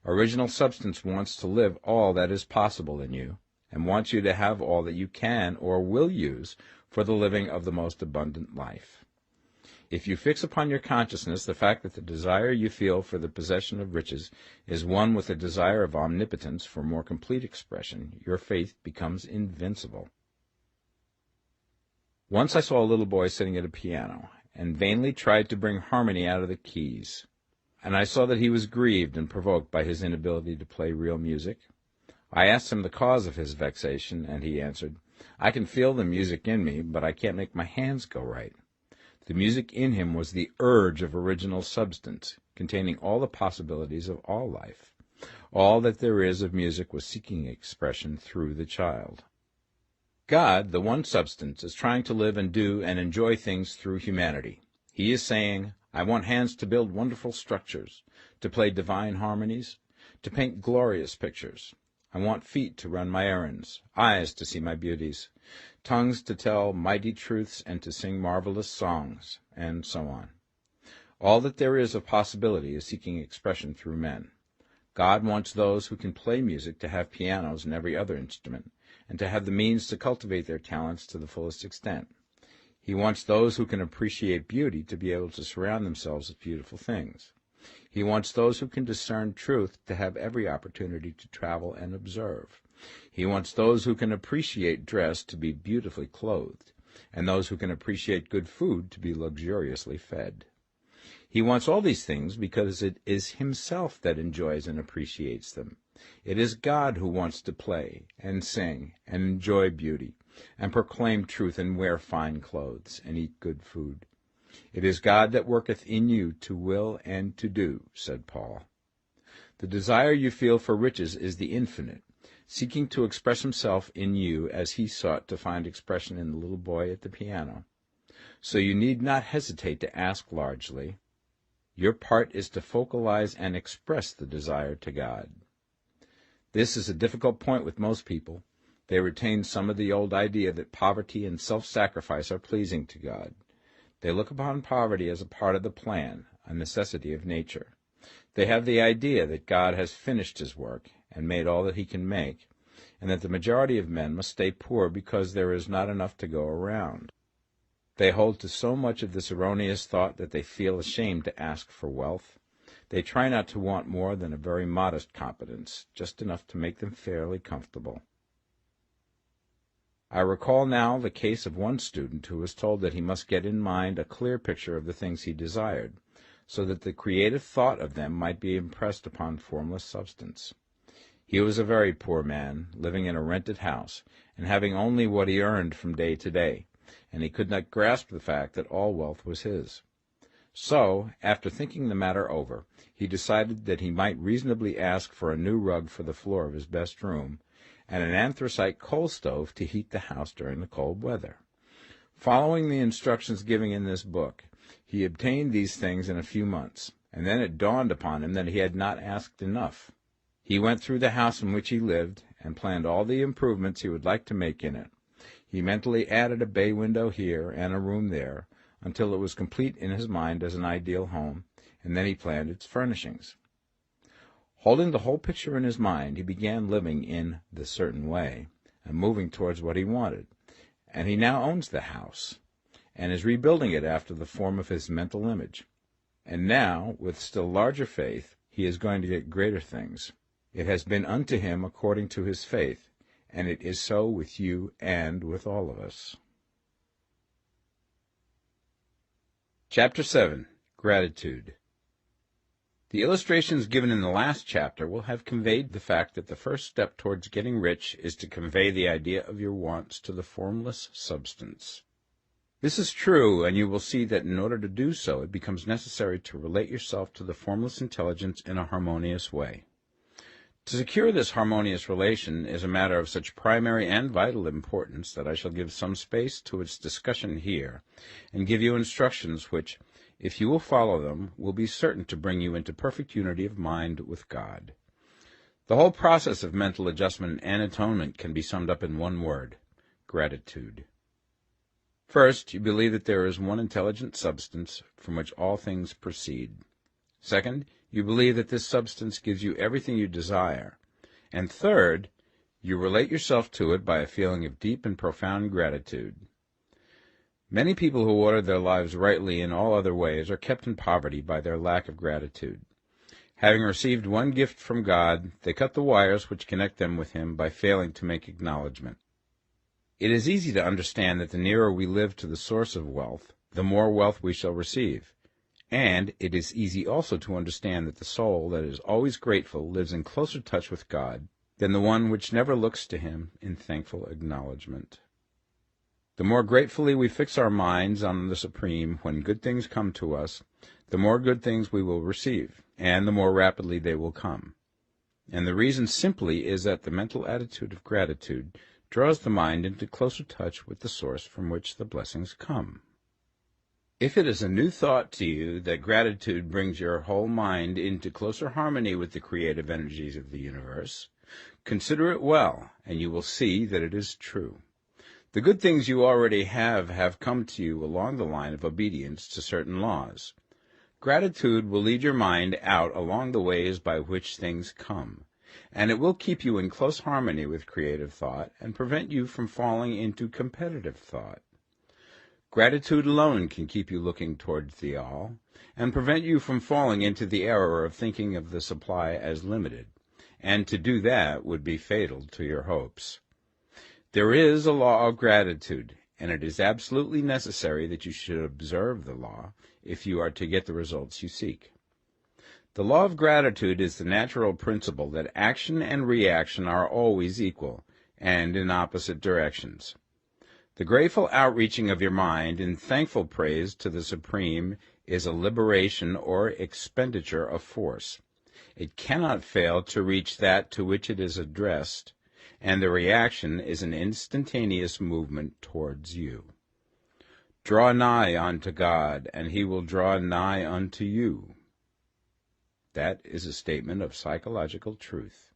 Original substance wants to live all that is possible in you, and wants you to have all that you can or will use for the living of the most abundant life. If you fix upon your consciousness the fact that the desire you feel for the possession of riches is one with a desire of omnipotence for more complete expression, your faith becomes invincible. Once I saw a little boy sitting at a piano, and vainly tried to bring harmony out of the keys, and I saw that he was grieved and provoked by his inability to play real music. I asked him the cause of his vexation, and he answered, "I can feel the music in me, but I can't make my hands go right." The music in him was the urge of original substance, containing all the possibilities of all life. All that there is of music was seeking expression through the child. God, the one substance, is trying to live and do and enjoy things through humanity. He is saying, "I want hands to build wonderful structures, to play divine harmonies, to paint glorious pictures. I want feet to run my errands, eyes to see my beauties, tongues to tell mighty truths and to sing marvelous songs," and so on. All that there is of possibility is seeking expression through men. God wants those who can play music to have pianos and every other instrument, and to have the means to cultivate their talents to the fullest extent. He wants those who can appreciate beauty to be able to surround themselves with beautiful things. He wants those who can discern truth to have every opportunity to travel and observe. He wants those who can appreciate dress to be beautifully clothed, and those who can appreciate good food to be luxuriously fed. He wants all these things because it is himself that enjoys and appreciates them. It is God who wants to play and sing and enjoy beauty and proclaim truth and wear fine clothes and eat good food. "It is God that worketh in you to will and to do," said Paul. The desire you feel for riches is the infinite, seeking to express himself in you as he sought to find expression in the little boy at the piano. So you need not hesitate to ask largely. Your part is to focalize and express the desire to God. This is a difficult point with most people. They retain some of the old idea that poverty and self-sacrifice are pleasing to God. They look upon poverty as a part of the plan, a necessity of nature. They have the idea that God has finished his work and made all that he can make, and that the majority of men must stay poor because there is not enough to go around. They hold to so much of this erroneous thought that they feel ashamed to ask for wealth. They try not to want more than a very modest competence, just enough to make them fairly comfortable. I recall now the case of one student who was told that he must get in mind a clear picture of the things he desired, so that the creative thought of them might be impressed upon formless substance. He was a very poor man, living in a rented house, and having only what he earned from day to day, and he could not grasp the fact that all wealth was his. So, after thinking the matter over, he decided that he might reasonably ask for a new rug for the floor of his best room, and an anthracite coal stove to heat the house during the cold weather. Following the instructions given in this book, he obtained these things in a few months, and then it dawned upon him that he had not asked enough. He went through the house in which he lived, and planned all the improvements he would like to make in it. He mentally added a bay window here and a room there, until it was complete in his mind as an ideal home, and then he planned its furnishings. Holding the whole picture in his mind, he began living in the certain way, and moving towards what he wanted, and he now owns the house, and is rebuilding it after the form of his mental image. And now, with still larger faith, he is going to get greater things. It has been unto him according to his faith, and it is so with you and with all of us. Chapter 7. Gratitude. The illustrations given in the last chapter will have conveyed the fact that the first step towards getting rich is to convey the idea of your wants to the formless substance. This is true, and you will see that in order to do so, it becomes necessary to relate yourself to the formless intelligence in a harmonious way. To secure this harmonious relation is a matter of such primary and vital importance that I shall give some space to its discussion here, and give you instructions which, if you will follow them, will be certain to bring you into perfect unity of mind with God. The whole process of mental adjustment and atonement can be summed up in one word: gratitude. First, you believe that there is one intelligent substance from which all things proceed. Second, you believe that this substance gives you everything you desire. And third, you relate yourself to it by a feeling of deep and profound gratitude. Many people who order their lives rightly in all other ways are kept in poverty by their lack of gratitude. Having received one gift from God, they cut the wires which connect them with Him by failing to make acknowledgement. It is easy to understand that the nearer we live to the source of wealth, the more wealth we shall receive. And it is easy also to understand that the soul that is always grateful lives in closer touch with God than the one which never looks to Him in thankful acknowledgement. The more gratefully we fix our minds on the Supreme when good things come to us, the more good things we will receive, and the more rapidly they will come. And the reason simply is that the mental attitude of gratitude draws the mind into closer touch with the source from which the blessings come. If it is a new thought to you that gratitude brings your whole mind into closer harmony with the creative energies of the universe, consider it well, and you will see that it is true. The good things you already have come to you along the line of obedience to certain laws. Gratitude will lead your mind out along the ways by which things come, and it will keep you in close harmony with creative thought and prevent you from falling into competitive thought. Gratitude alone can keep you looking towards the all, and prevent you from falling into the error of thinking of the supply as limited, and to do that would be fatal to your hopes. There is a law of gratitude, and it is absolutely necessary that you should observe the law if you are to get the results you seek. The law of gratitude is the natural principle that action and reaction are always equal, and in opposite directions. The grateful outreaching of your mind in thankful praise to the Supreme is a liberation or expenditure of force. It cannot fail to reach that to which it is addressed, and the reaction is an instantaneous movement towards you. Draw nigh unto God, and He will draw nigh unto you. That is a statement of psychological truth.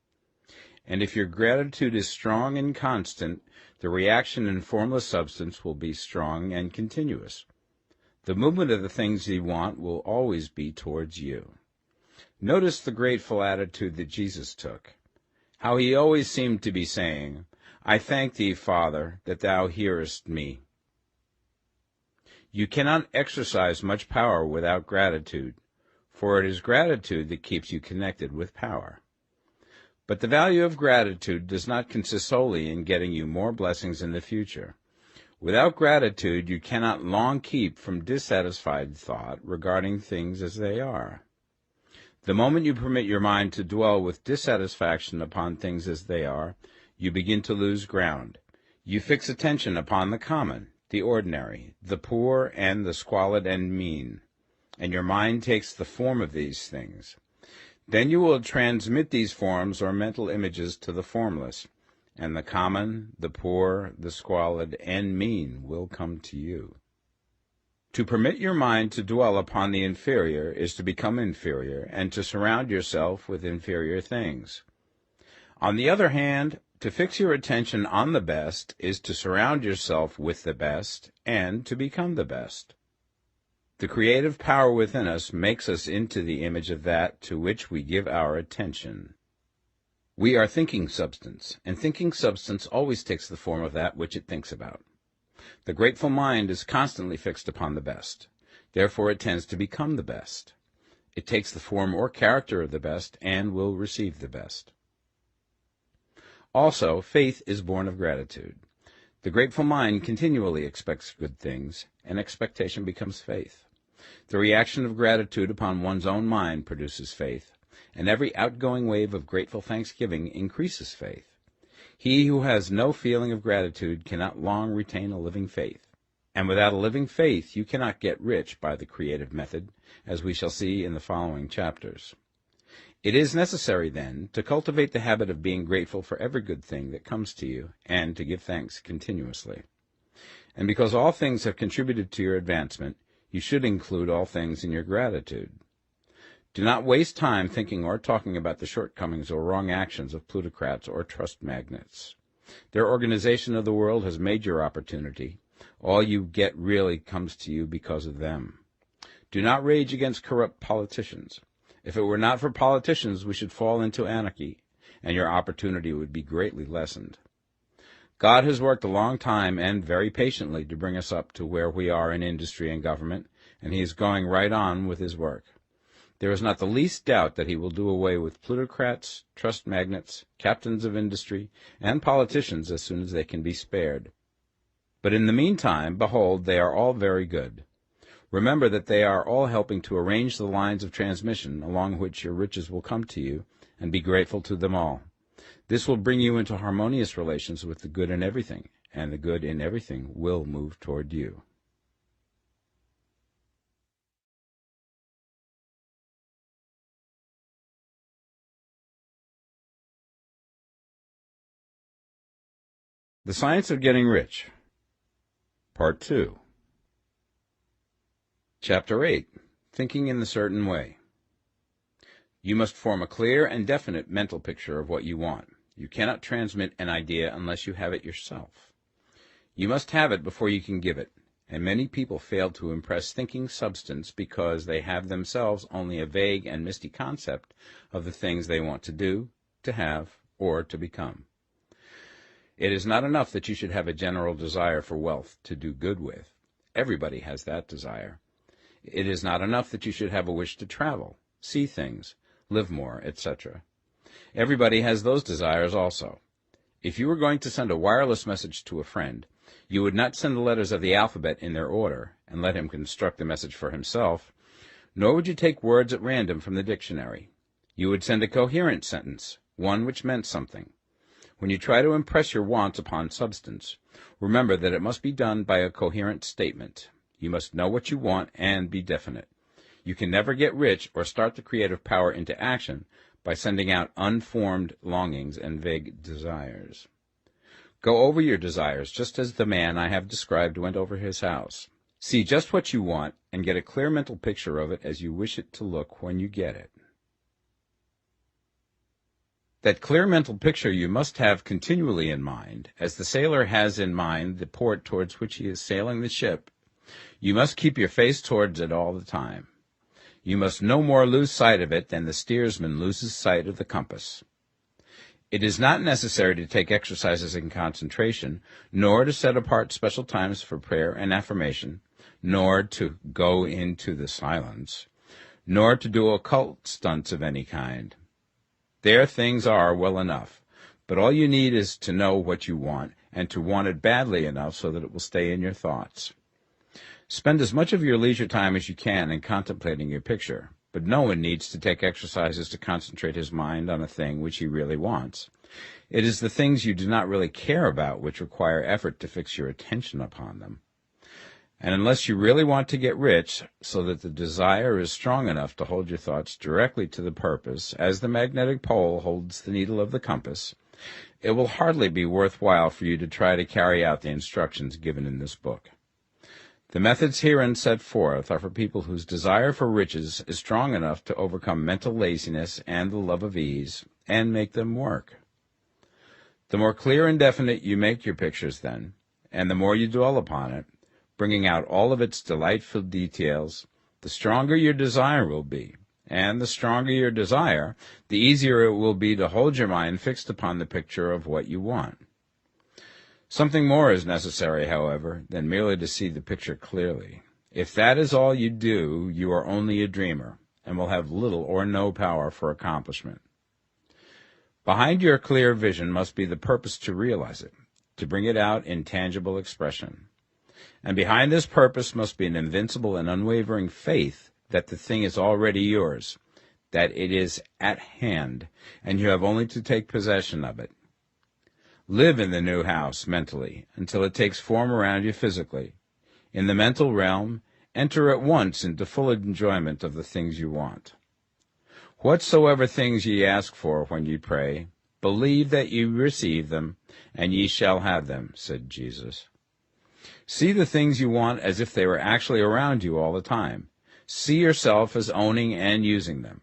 And if your gratitude is strong and constant, the reaction in formless substance will be strong and continuous. The movement of the things you want will always be towards you. Notice the grateful attitude that Jesus took. How He always seemed to be saying, I thank Thee, Father, that Thou hearest me. You cannot exercise much power without gratitude, for it is gratitude that keeps you connected with power. But the value of gratitude does not consist solely in getting you more blessings in the future. Without gratitude, you cannot long keep from dissatisfied thought regarding things as they are. The moment you permit your mind to dwell with dissatisfaction upon things as they are, you begin to lose ground. You fix attention upon the common, the ordinary, the poor, and the squalid and mean, and your mind takes the form of these things. Then you will transmit these forms or mental images to the formless, and the common, the poor, the squalid, and mean will come to you. To permit your mind to dwell upon the inferior is to become inferior, and to surround yourself with inferior things. On the other hand, to fix your attention on the best is to surround yourself with the best, and to become the best. The creative power within us makes us into the image of that to which we give our attention. We are thinking substance, and thinking substance always takes the form of that which it thinks about. The grateful mind is constantly fixed upon the best. Therefore it tends to become the best. It takes the form or character of the best and will receive the best. Also, faith is born of gratitude. The grateful mind continually expects good things, and expectation becomes faith. The reaction of gratitude upon one's own mind produces faith, and every outgoing wave of grateful thanksgiving increases faith. He who has no feeling of gratitude cannot long retain a living faith, and without a living faith you cannot get rich by the creative method, as we shall see in the following chapters. It is necessary, then, to cultivate the habit of being grateful for every good thing that comes to you, and to give thanks continuously. And because all things have contributed to your advancement, you should include all things in your gratitude. Do not waste time thinking or talking about the shortcomings or wrong actions of plutocrats or trust magnates. Their organization of the world has made your opportunity. All you get really comes to you because of them. Do not rage against corrupt politicians. If it were not for politicians, we should fall into anarchy, and your opportunity would be greatly lessened. God has worked a long time and very patiently to bring us up to where we are in industry and government, and he is going right on with his work. There is not the least doubt that he will do away with plutocrats, trust magnates, captains of industry, and politicians as soon as they can be spared. But in the meantime, behold, they are all very good. Remember that they are all helping to arrange the lines of transmission along which your riches will come to you, and be grateful to them all. This will bring you into harmonious relations with the good in everything, and the good in everything will move toward you. The Science of Getting Rich, Part 2. Chapter 8. Thinking in the Certain Way. You must form a clear and definite mental picture of what you want. You cannot transmit an idea unless you have it yourself. You must have it before you can give it, and many people fail to impress thinking substance because they have themselves only a vague and misty concept of the things they want to do, to have, or to become. It is not enough that you should have a general desire for wealth to do good with. Everybody has that desire. It is not enough that you should have a wish to travel, see things, live more, etc. Everybody has those desires also. If you were going to send a wireless message to a friend, you would not send the letters of the alphabet in their order and let him construct the message for himself, nor would you take words at random from the dictionary. You would send a coherent sentence, one which meant something. When you try to impress your wants upon substance, remember that it must be done by a coherent statement. You must know what you want and be definite. You can never get rich or start the creative power into action by sending out unformed longings and vague desires. Go over your desires just as the man I have described went over his house. See just what you want and get a clear mental picture of it as you wish it to look when you get it. That clear mental picture you must have continually in mind, as the sailor has in mind the port towards which he is sailing the ship. You must keep your face towards it all the time. You must no more lose sight of it than the steersman loses sight of the compass. It is not necessary to take exercises in concentration, nor to set apart special times for prayer and affirmation, nor to go into the silence, nor to do occult stunts of any kind. There things are well enough, but all you need is to know what you want, and to want it badly enough so that it will stay in your thoughts. Spend as much of your leisure time as you can in contemplating your picture, but no one needs to take exercises to concentrate his mind on a thing which he really wants. It is the things you do not really care about which require effort to fix your attention upon them. And unless you really want to get rich, so that the desire is strong enough to hold your thoughts directly to the purpose, as the magnetic pole holds the needle of the compass, it will hardly be worthwhile for you to try to carry out the instructions given in this book. The methods herein set forth are for people whose desire for riches is strong enough to overcome mental laziness and the love of ease, and make them work. The more clear and definite you make your pictures then, and the more you dwell upon it, bringing out all of its delightful details, the stronger your desire will be, and the stronger your desire, the easier it will be to hold your mind fixed upon the picture of what you want. Something more is necessary, however, than merely to see the picture clearly. If that is all you do, you are only a dreamer, and will have little or no power for accomplishment. Behind your clear vision must be the purpose to realize it, to bring it out in tangible expression. And behind this purpose must be an invincible and unwavering faith that the thing is already yours, that it is at hand, and you have only to take possession of it. Live in the new house mentally until it takes form around you physically. In the mental realm, enter at once into full enjoyment of the things you want. Whatsoever things ye ask for when ye pray, believe that ye receive them, and ye shall have them, said Jesus. See the things you want as if they were actually around you all the time. See yourself as owning and using them.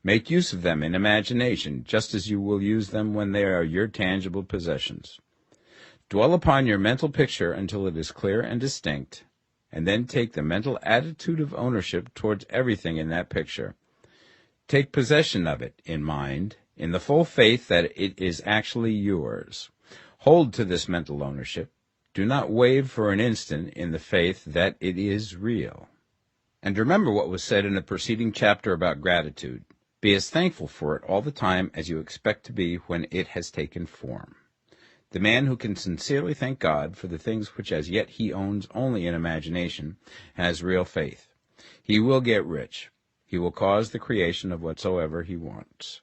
Make use of them in imagination, just as you will use them when they are your tangible possessions. Dwell upon your mental picture until it is clear and distinct, and then take the mental attitude of ownership towards everything in that picture. Take possession of it in mind, in the full faith that it is actually yours. Hold to this mental ownership. Do not waver for an instant in the faith that it is real. And remember what was said in the preceding chapter about gratitude. Be as thankful for it all the time as you expect to be when it has taken form. The man who can sincerely thank God for the things which as yet he owns only in imagination has real faith. He will get rich. He will cause the creation of whatsoever he wants.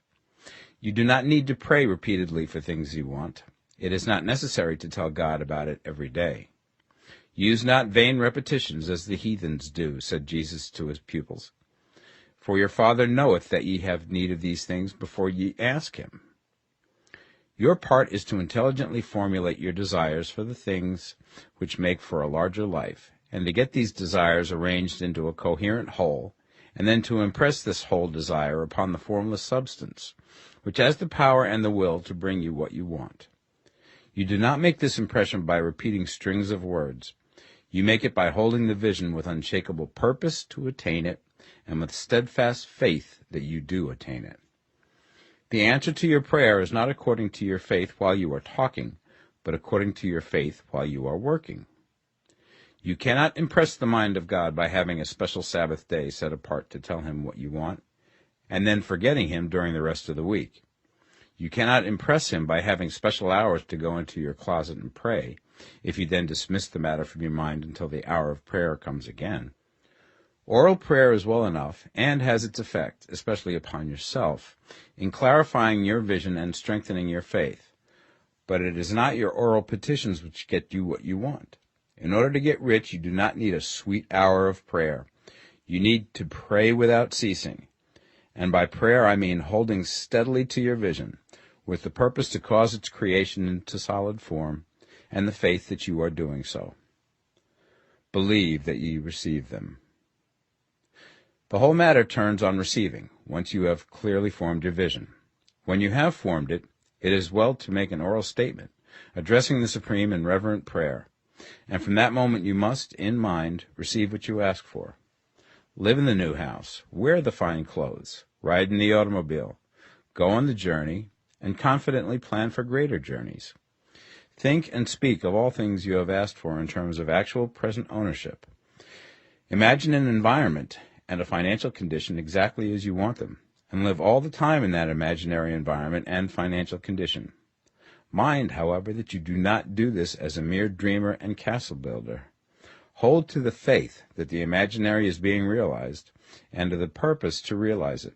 You do not need to pray repeatedly for things you want. It is not necessary to tell God about it every day. Use not vain repetitions as the heathens do, said Jesus to his pupils. For your Father knoweth that ye have need of these things before ye ask him. Your part is to intelligently formulate your desires for the things which make for a larger life, and to get these desires arranged into a coherent whole, and then to impress this whole desire upon the formless substance, which has the power and the will to bring you what you want. You do not make this impression by repeating strings of words. You make it by holding the vision with unshakable purpose to attain it, and with steadfast faith that you do attain it. The answer to your prayer is not according to your faith while you are talking, but according to your faith while you are working. You cannot impress the mind of God by having a special Sabbath day set apart to tell him what you want, and then forgetting him during the rest of the week. You cannot impress him by having special hours to go into your closet and pray, if you then dismiss the matter from your mind until the hour of prayer comes again. Oral prayer is well enough, and has its effect, especially upon yourself, in clarifying your vision and strengthening your faith. But it is not your oral petitions which get you what you want. In order to get rich, you do not need a sweet hour of prayer. You need to pray without ceasing. And by prayer I mean holding steadily to your vision, with the purpose to cause its creation into solid form, and the faith that you are doing so. Believe that ye receive them. The whole matter turns on receiving, once you have clearly formed your vision. When you have formed it, it is well to make an oral statement, addressing the Supreme in reverent prayer, and from that moment you must, in mind, receive what you ask for. Live in the new house, wear the fine clothes, ride in the automobile, go on the journey, and confidently plan for greater journeys. Think and speak of all things you have asked for in terms of actual present ownership. Imagine an environment and a financial condition exactly as you want them, and live all the time in that imaginary environment and financial condition. Mind, however, that you do not do this as a mere dreamer and castle builder. Hold to the faith that the imaginary is being realized, and to the purpose to realize it.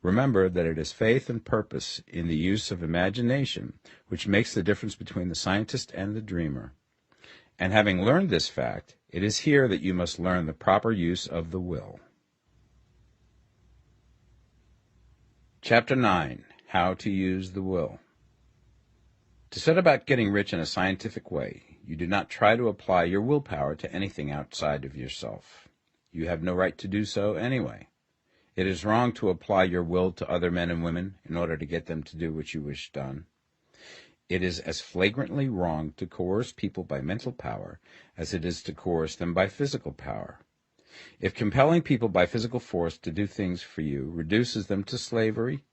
Remember that it is faith and purpose in the use of imagination which makes the difference between the scientist and the dreamer. And having learned this fact, it is here that you must learn the proper use of the will. Chapter 9. How to Use the Will. To set about getting rich in a scientific way, you do not try to apply your willpower to anything outside of yourself. You have no right to do so anyway. It is wrong to apply your will to other men and women in order to get them to do what you wish done. It is as flagrantly wrong to coerce people by mental power as it is to coerce them by physical power. If compelling people by physical force to do things for you reduces them to slavery,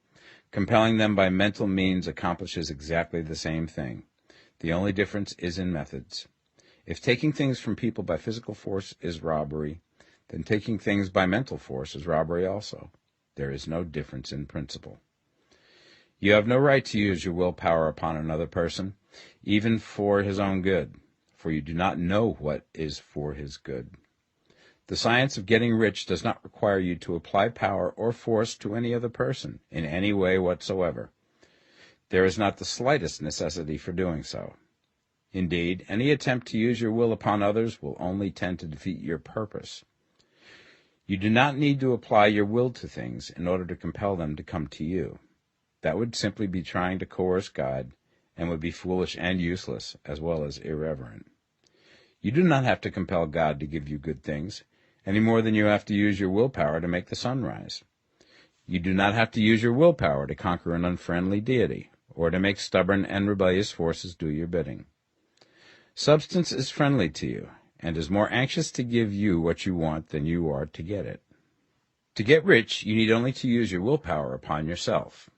compelling them by mental means accomplishes exactly the same thing. The only difference is in methods. If taking things from people by physical force is robbery, then taking things by mental force is robbery also. There is no difference in principle. You have no right to use your willpower upon another person, even for his own good, for you do not know what is for his good. The science of getting rich does not require you to apply power or force to any other person in any way whatsoever. There is not the slightest necessity for doing so. Indeed, any attempt to use your will upon others will only tend to defeat your purpose. You do not need to apply your will to things in order to compel them to come to you. That would simply be trying to coerce God, and would be foolish and useless, as well as irreverent. You do not have to compel God to give you good things, any more than you have to use your willpower to make the sun rise. You do not have to use your willpower to conquer an unfriendly deity, or to make stubborn and rebellious forces do your bidding. Substance is friendly to you, and is more anxious to give you what you want than you are to get it. To get rich, you need only to use your willpower upon yourself.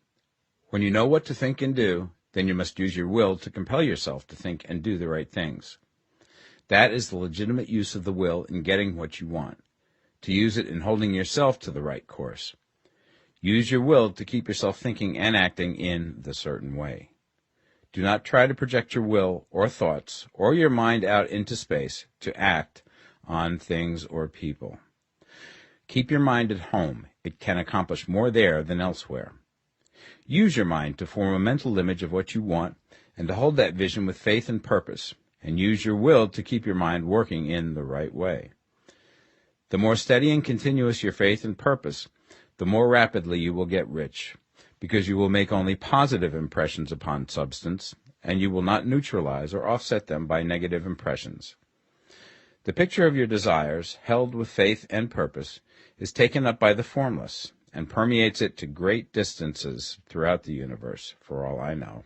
When you know what to think and do, then you must use your will to compel yourself to think and do the right things. That is the legitimate use of the will in getting what you want, to use it in holding yourself to the right course. Use your will to keep yourself thinking and acting in the certain way. Do not try to project your will or thoughts or your mind out into space to act on things or people. Keep your mind at home. It can accomplish more there than elsewhere. Use your mind to form a mental image of what you want and to hold that vision with faith and purpose, and use your will to keep your mind working in the right way. The more steady and continuous your faith and purpose, the more rapidly you will get rich, because you will make only positive impressions upon substance, and you will not neutralize or offset them by negative impressions. The picture of your desires, held with faith and purpose, is taken up by the formless, and permeates it to great distances throughout the universe, for all I know.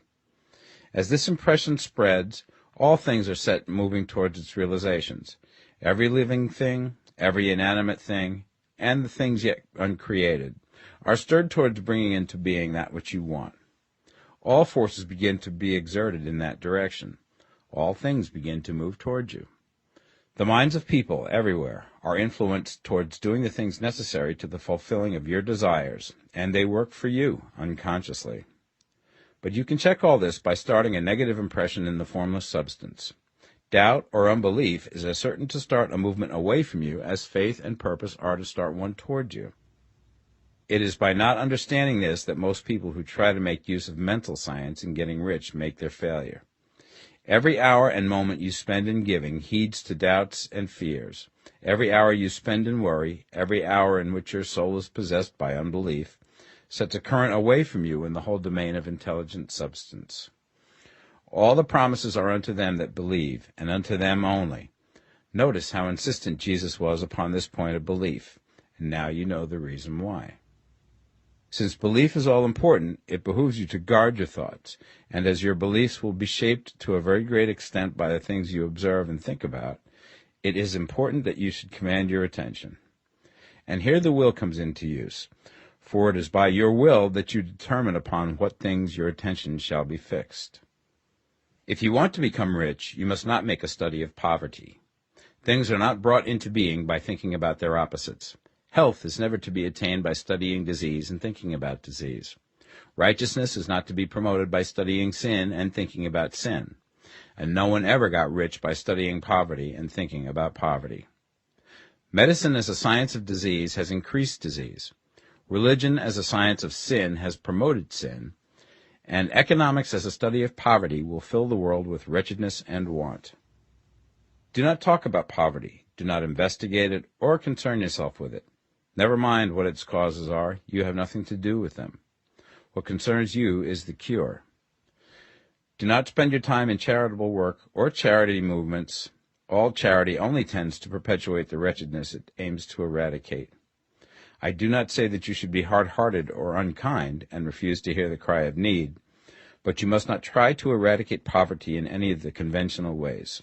As this impression spreads, all things are set moving towards its realizations. Every living thing, every inanimate thing, and the things yet uncreated, are stirred towards bringing into being that which you want. All forces begin to be exerted in that direction. All things begin to move towards you. The minds of people everywhere are influenced towards doing the things necessary to the fulfilling of your desires, and they work for you unconsciously. But you can check all this by starting a negative impression in the formless substance. Doubt or unbelief is as certain to start a movement away from you as faith and purpose are to start one toward you. It is by not understanding this that most people who try to make use of mental science in getting rich make their failure. Every hour and moment you spend in giving heeds to doubts and fears. Every hour you spend in worry, every hour in which your soul is possessed by unbelief, sets a current away from you in the whole domain of intelligent substance. All the promises are unto them that believe, and unto them only. Notice how insistent Jesus was upon this point of belief, and now you know the reason why. Since belief is all important, it behooves you to guard your thoughts, and as your beliefs will be shaped to a very great extent by the things you observe and think about, it is important that you should command your attention. And here the will comes into use, for it is by your will that you determine upon what things your attention shall be fixed. If you want to become rich, you must not make a study of poverty. Things are not brought into being by thinking about their opposites. Health is never to be attained by studying disease and thinking about disease. Righteousness is not to be promoted by studying sin and thinking about sin. And no one ever got rich by studying poverty and thinking about poverty. Medicine as a science of disease has increased disease. Religion as a science of sin has promoted sin. And economics as a study of poverty will fill the world with wretchedness and want. Do not talk about poverty. Do not investigate it or concern yourself with it. Never mind what its causes are. You have nothing to do with them. What concerns you is the cure. Do not spend your time in charitable work or charity movements. All charity only tends to perpetuate the wretchedness it aims to eradicate. I do not say that you should be hard-hearted or unkind and refuse to hear the cry of need, but you must not try to eradicate poverty in any of the conventional ways.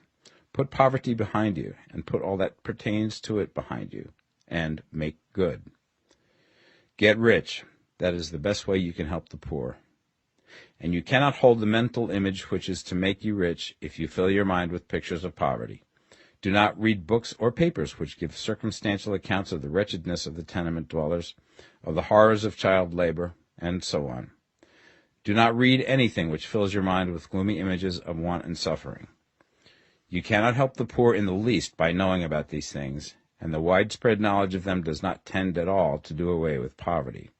Put poverty behind you, and put all that pertains to it behind you, and make good. Get rich. That is the best way you can help the poor. And you cannot hold the mental image which is to make you rich if you fill your mind with pictures of poverty. Do not read books or papers which give circumstantial accounts of the wretchedness of the tenement dwellers, of the horrors of child labor, and so on. Do not read anything which fills your mind with gloomy images of want and suffering. You cannot help the poor in the least by knowing about these things, and the widespread knowledge of them does not tend at all to do away with poverty.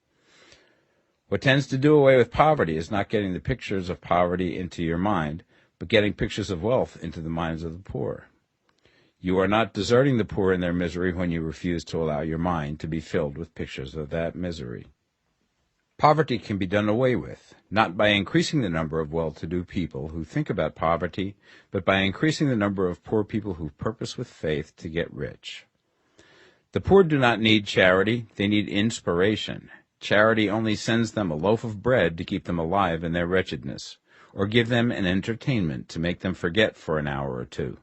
What tends to do away with poverty is not getting the pictures of poverty into your mind, but getting pictures of wealth into the minds of the poor. You are not deserting the poor in their misery when you refuse to allow your mind to be filled with pictures of that misery. Poverty can be done away with, not by increasing the number of well-to-do people who think about poverty, but by increasing the number of poor people who purpose with faith to get rich. The poor do not need charity, they need inspiration. Charity only sends them a loaf of bread to keep them alive in their wretchedness, or give them an entertainment to make them forget for an hour or two.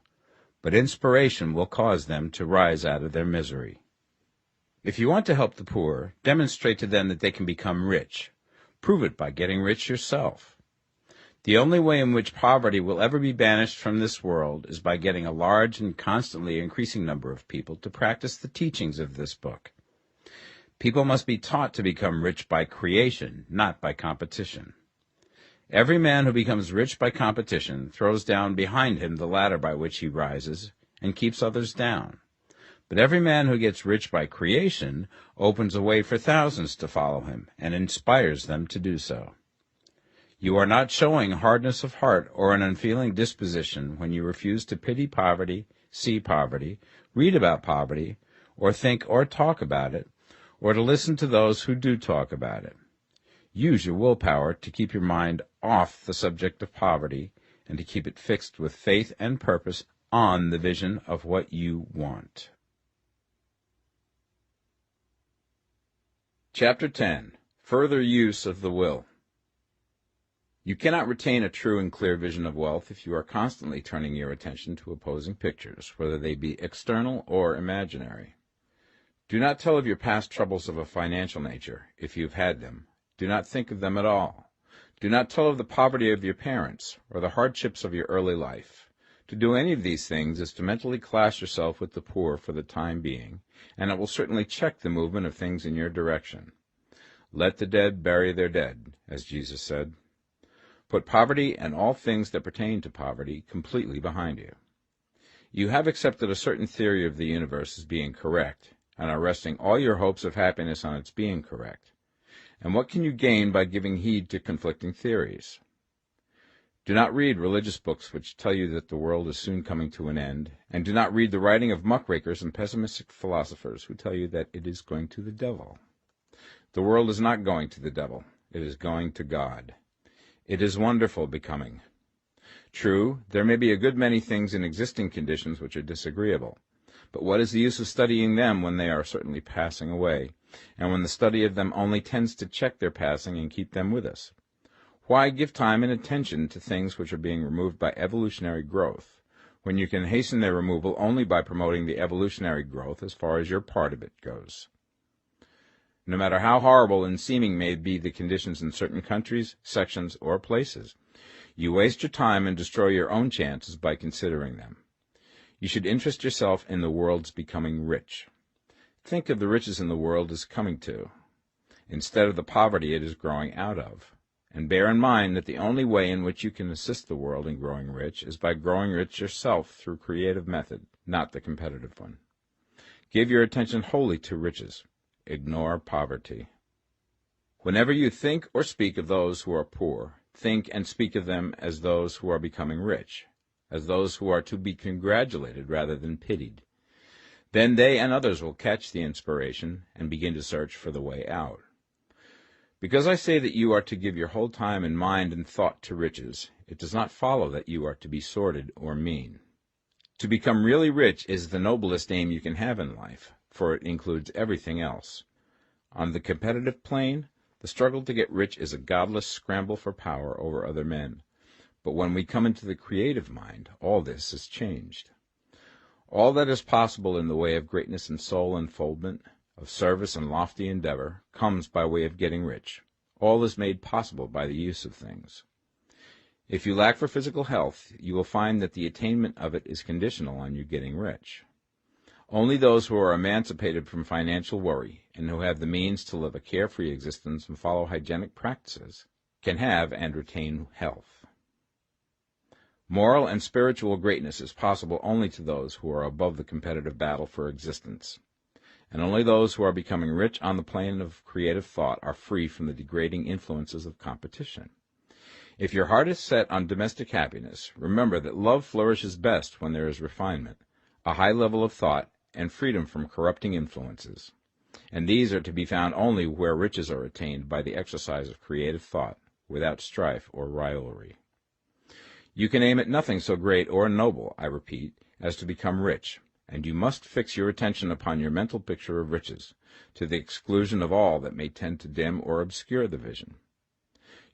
But inspiration will cause them to rise out of their misery. If you want to help the poor, demonstrate to them that they can become rich. Prove it by getting rich yourself. The only way in which poverty will ever be banished from this world is by getting a large and constantly increasing number of people to practice the teachings of this book. People must be taught to become rich by creation, not by competition. Every man who becomes rich by competition throws down behind him the ladder by which he rises and keeps others down. But every man who gets rich by creation opens a way for thousands to follow him and inspires them to do so. You are not showing hardness of heart or an unfeeling disposition when you refuse to pity poverty, see poverty, read about poverty, or think or talk about it, or to listen to those who do talk about it. Use your willpower to keep your mind off the subject of poverty and to keep it fixed with faith and purpose on the vision of what you want. Chapter 10. Further Use of the Will. You cannot retain a true and clear vision of wealth if you are constantly turning your attention to opposing pictures, whether they be external or imaginary. Do not tell of your past troubles of a financial nature, if you have had them. Do not think of them at all. Do not tell of the poverty of your parents or the hardships of your early life. To do any of these things is to mentally class yourself with the poor for the time being, and it will certainly check the movement of things in your direction. Let the dead bury their dead, as Jesus said. Put poverty and all things that pertain to poverty completely behind you. You have accepted a certain theory of the universe as being correct, and are resting all your hopes of happiness on its being correct. And what can you gain by giving heed to conflicting theories? Do not read religious books which tell you that the world is soon coming to an end, and do not read the writing of muckrakers and pessimistic philosophers who tell you that it is going to the devil. The world is not going to the devil. It is going to God. It is wonderful becoming. True, there may be a good many things in existing conditions which are disagreeable, but what is the use of studying them when they are certainly passing away, and when the study of them only tends to check their passing and keep them with us? Why give time and attention to things which are being removed by evolutionary growth, when you can hasten their removal only by promoting the evolutionary growth as far as your part of it goes? No matter how horrible and seeming may be the conditions in certain countries, sections, or places, you waste your time and destroy your own chances by considering them. You should interest yourself in the world's becoming rich. Think of the riches in the world as coming to, instead of the poverty it is growing out of. And bear in mind that the only way in which you can assist the world in growing rich is by growing rich yourself through creative method, not the competitive one. Give your attention wholly to riches. Ignore poverty. Whenever you think or speak of those who are poor, think and speak of them as those who are becoming rich, as those who are to be congratulated rather than pitied. Then they and others will catch the inspiration and begin to search for the way out. Because I say that you are to give your whole time and mind and thought to riches, it does not follow that you are to be sordid or mean. To become really rich is the noblest aim you can have in life, for it includes everything else. On the competitive plane, the struggle to get rich is a godless scramble for power over other men. But when we come into the creative mind, all this is changed. All that is possible in the way of greatness and soul unfoldment, of service and lofty endeavor, comes by way of getting rich. All is made possible by the use of things. If you lack for physical health, you will find that the attainment of it is conditional on you getting rich. Only those who are emancipated from financial worry and who have the means to live a carefree existence and follow hygienic practices can have and retain health. Moral and spiritual greatness is possible only to those who are above the competitive battle for existence, and only those who are becoming rich on the plane of creative thought are free from the degrading influences of competition. If your heart is set on domestic happiness, remember that love flourishes best when there is refinement, a high level of thought, and freedom from corrupting influences. And these are to be found only where riches are attained by the exercise of creative thought, without strife or rivalry. You can aim at nothing so great or noble, I repeat, as to become rich, and you must fix your attention upon your mental picture of riches, to the exclusion of all that may tend to dim or obscure the vision.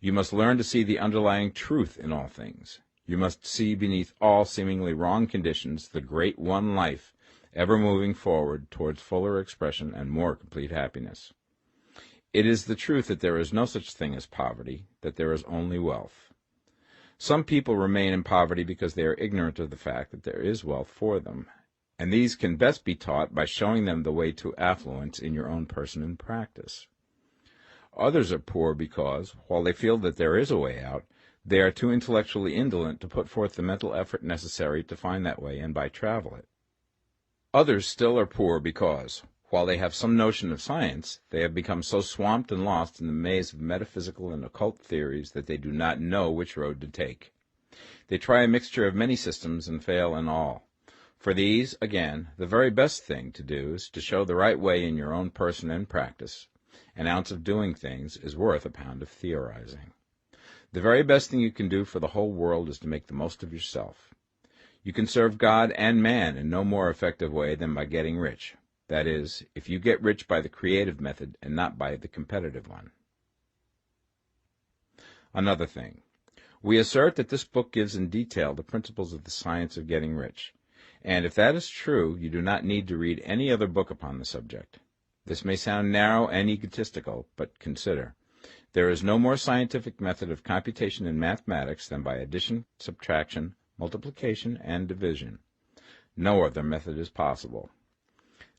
You must learn to see the underlying truth in all things. You must see beneath all seemingly wrong conditions the great one life, ever moving forward towards fuller expression and more complete happiness. It is the truth that there is no such thing as poverty, that there is only wealth. Some people remain in poverty because they are ignorant of the fact that there is wealth for them, and these can best be taught by showing them the way to affluence in your own person and practice. Others are poor because, while they feel that there is a way out, they are too intellectually indolent to put forth the mental effort necessary to find that way and by travel it. Others still are poor because, while they have some notion of science, they have become so swamped and lost in the maze of metaphysical and occult theories that they do not know which road to take. They try a mixture of many systems and fail in all. For these, again, the very best thing to do is to show the right way in your own person and practice. An ounce of doing things is worth a pound of theorizing. The very best thing you can do for the whole world is to make the most of yourself. You can serve God and man in no more effective way than by getting rich. That is, if you get rich by the creative method and not by the competitive one. Another thing. We assert that this book gives in detail the principles of the science of getting rich. And if that is true, you do not need to read any other book upon the subject. This may sound narrow and egotistical, but consider. There is no more scientific method of computation in mathematics than by addition, subtraction, multiplication, and division. No other method is possible.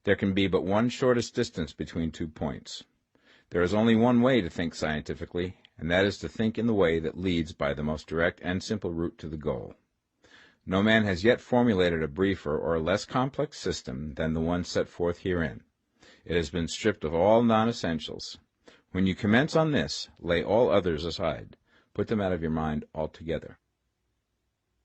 There can be but one shortest distance between 2 points. There is only one way to think scientifically, and that is to think in the way that leads by the most direct and simple route to the goal. No man has yet formulated a briefer or less complex system than the one set forth herein. It has been stripped of all non-essentials. When you commence on this, lay all others aside. Put them out of your mind altogether.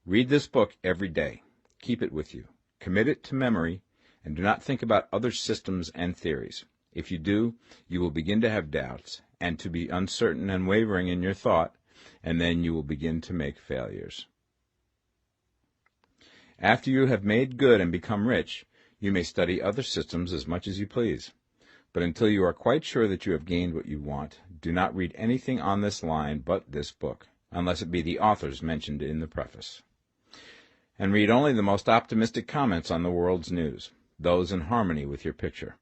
Read this book every day. Keep it with you. Commit it to memory, and do not think about other systems and theories. If you do, you will begin to have doubts, and to be uncertain and wavering in your thought, and then you will begin to make failures. After you have made good and become rich, you may study other systems as much as you please. But until you are quite sure that you have gained what you want, do not read anything on this line but this book, unless it be the authors mentioned in the preface. And read only the most optimistic comments on the world's news, those in harmony with your picture.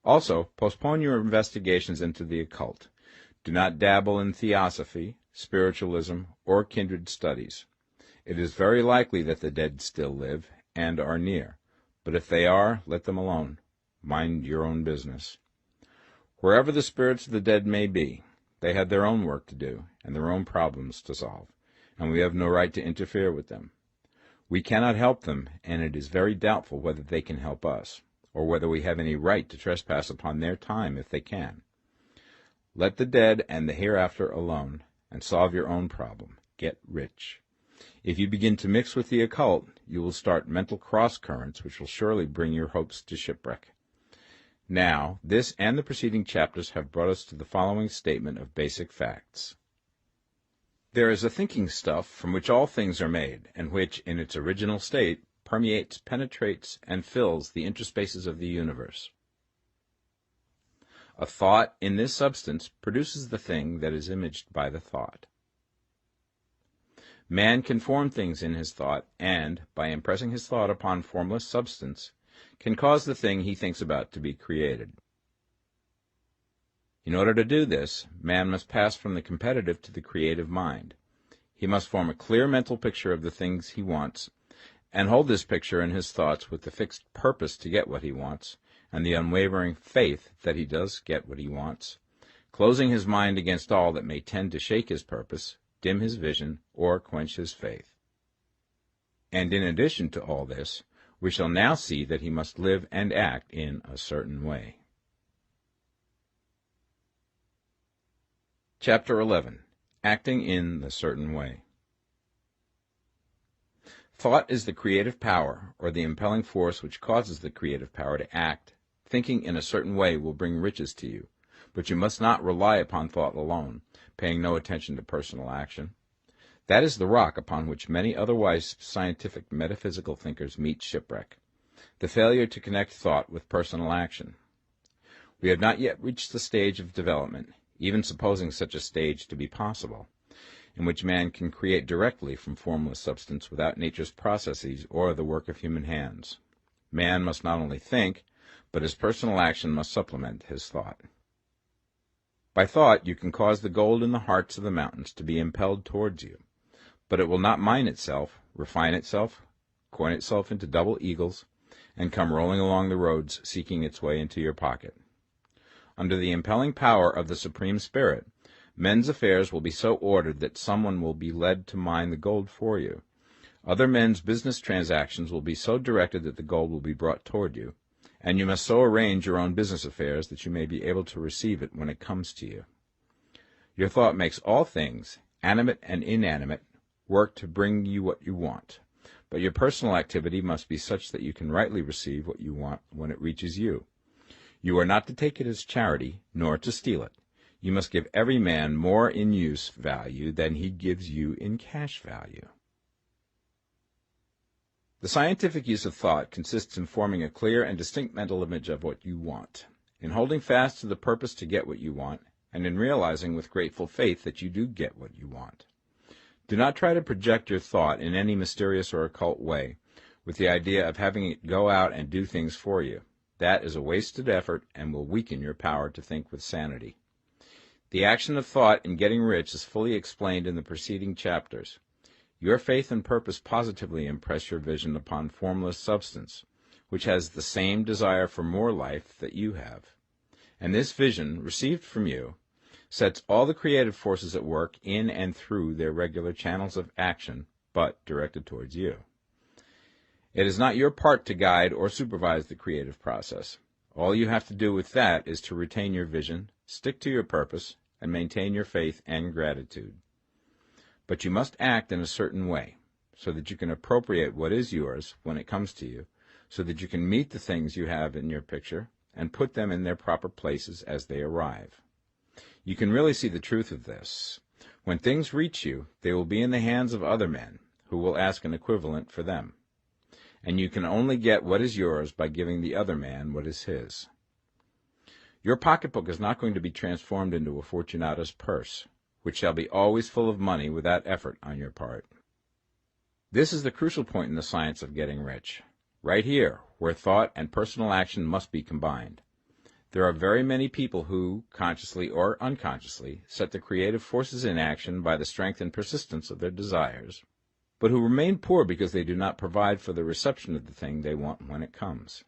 Also, postpone your investigations into the occult. Do not dabble in theosophy, spiritualism, or kindred studies. It is very likely that the dead still live and are near, but if they are, let them alone. Mind your own business. Wherever the spirits of the dead may be, they have their own work to do and their own problems to solve, and we have no right to interfere with them. We cannot help them, and it is very doubtful whether they can help us, or whether we have any right to trespass upon their time if they can. Let the dead and the hereafter alone, and solve your own problem. Get rich. If you begin to mix with the occult, you will start mental cross-currents which will surely bring your hopes to shipwreck. Now, this and the preceding chapters have brought us to the following statement of basic facts. There is a thinking stuff from which all things are made, and which, in its original state, permeates, penetrates, and fills the interspaces of the universe. A thought in this substance produces the thing that is imaged by the thought. Man can form things in his thought, and, by impressing his thought upon formless substance, can cause the thing he thinks about to be created. In order to do this, man must pass from the competitive to the creative mind. He must form a clear mental picture of the things he wants, and hold this picture in his thoughts with the fixed purpose to get what he wants, and the unwavering faith that he does get what he wants, closing his mind against all that may tend to shake his purpose, dim his vision, or quench his faith. And in addition to all this, we shall now see that he must live and act in a certain way. Chapter 11. Acting in the Certain Way. Thought is the creative power, or the impelling force which causes the creative power to act. Thinking in a certain way will bring riches to you, but you must not rely upon thought alone, paying no attention to personal action. That is the rock upon which many otherwise scientific metaphysical thinkers meet shipwreck, the failure to connect thought with personal action. We have not yet reached the stage of development, even supposing such a stage to be possible, in which man can create directly from formless substance without nature's processes or the work of human hands. Man must not only think, but his personal action must supplement his thought. By thought, you can cause the gold in the hearts of the mountains to be impelled towards you, but it will not mine itself, refine itself, coin itself into double eagles, and come rolling along the roads seeking its way into your pocket. Under the impelling power of the Supreme Spirit, men's affairs will be so ordered that someone will be led to mine the gold for you. Other men's business transactions will be so directed that the gold will be brought toward you, and you must so arrange your own business affairs that you may be able to receive it when it comes to you. Your thought makes all things, animate and inanimate, work to bring you what you want, but your personal activity must be such that you can rightly receive what you want when it reaches you. You are not to take it as charity, nor to steal it. You must give every man more in use value than he gives you in cash value. The scientific use of thought consists in forming a clear and distinct mental image of what you want, in holding fast to the purpose to get what you want, and in realizing with grateful faith that you do get what you want. Do not try to project your thought in any mysterious or occult way, with the idea of having it go out and do things for you. That is a wasted effort and will weaken your power to think with sanity. The action of thought in getting rich is fully explained in the preceding chapters. Your faith and purpose positively impress your vision upon formless substance, which has the same desire for more life that you have. And this vision, received from you, sets all the creative forces at work in and through their regular channels of action, but directed towards you. It is not your part to guide or supervise the creative process. All you have to do with that is to retain your vision, stick to your purpose, and maintain your faith and gratitude. But you must act in a certain way, so that you can appropriate what is yours when it comes to you, so that you can meet the things you have in your picture and put them in their proper places as they arrive. You can really see the truth of this. When things reach you, they will be in the hands of other men, who will ask an equivalent for them. And you can only get what is yours by giving the other man what is his. Your pocketbook is not going to be transformed into a Fortunata's purse, which shall be always full of money without effort on your part. This is the crucial point in the science of getting rich, right here, where thought and personal action must be combined. There are very many people who, consciously or unconsciously, set the creative forces in action by the strength and persistence of their desires, but who remain poor because they do not provide for the reception of the thing they want when it comes.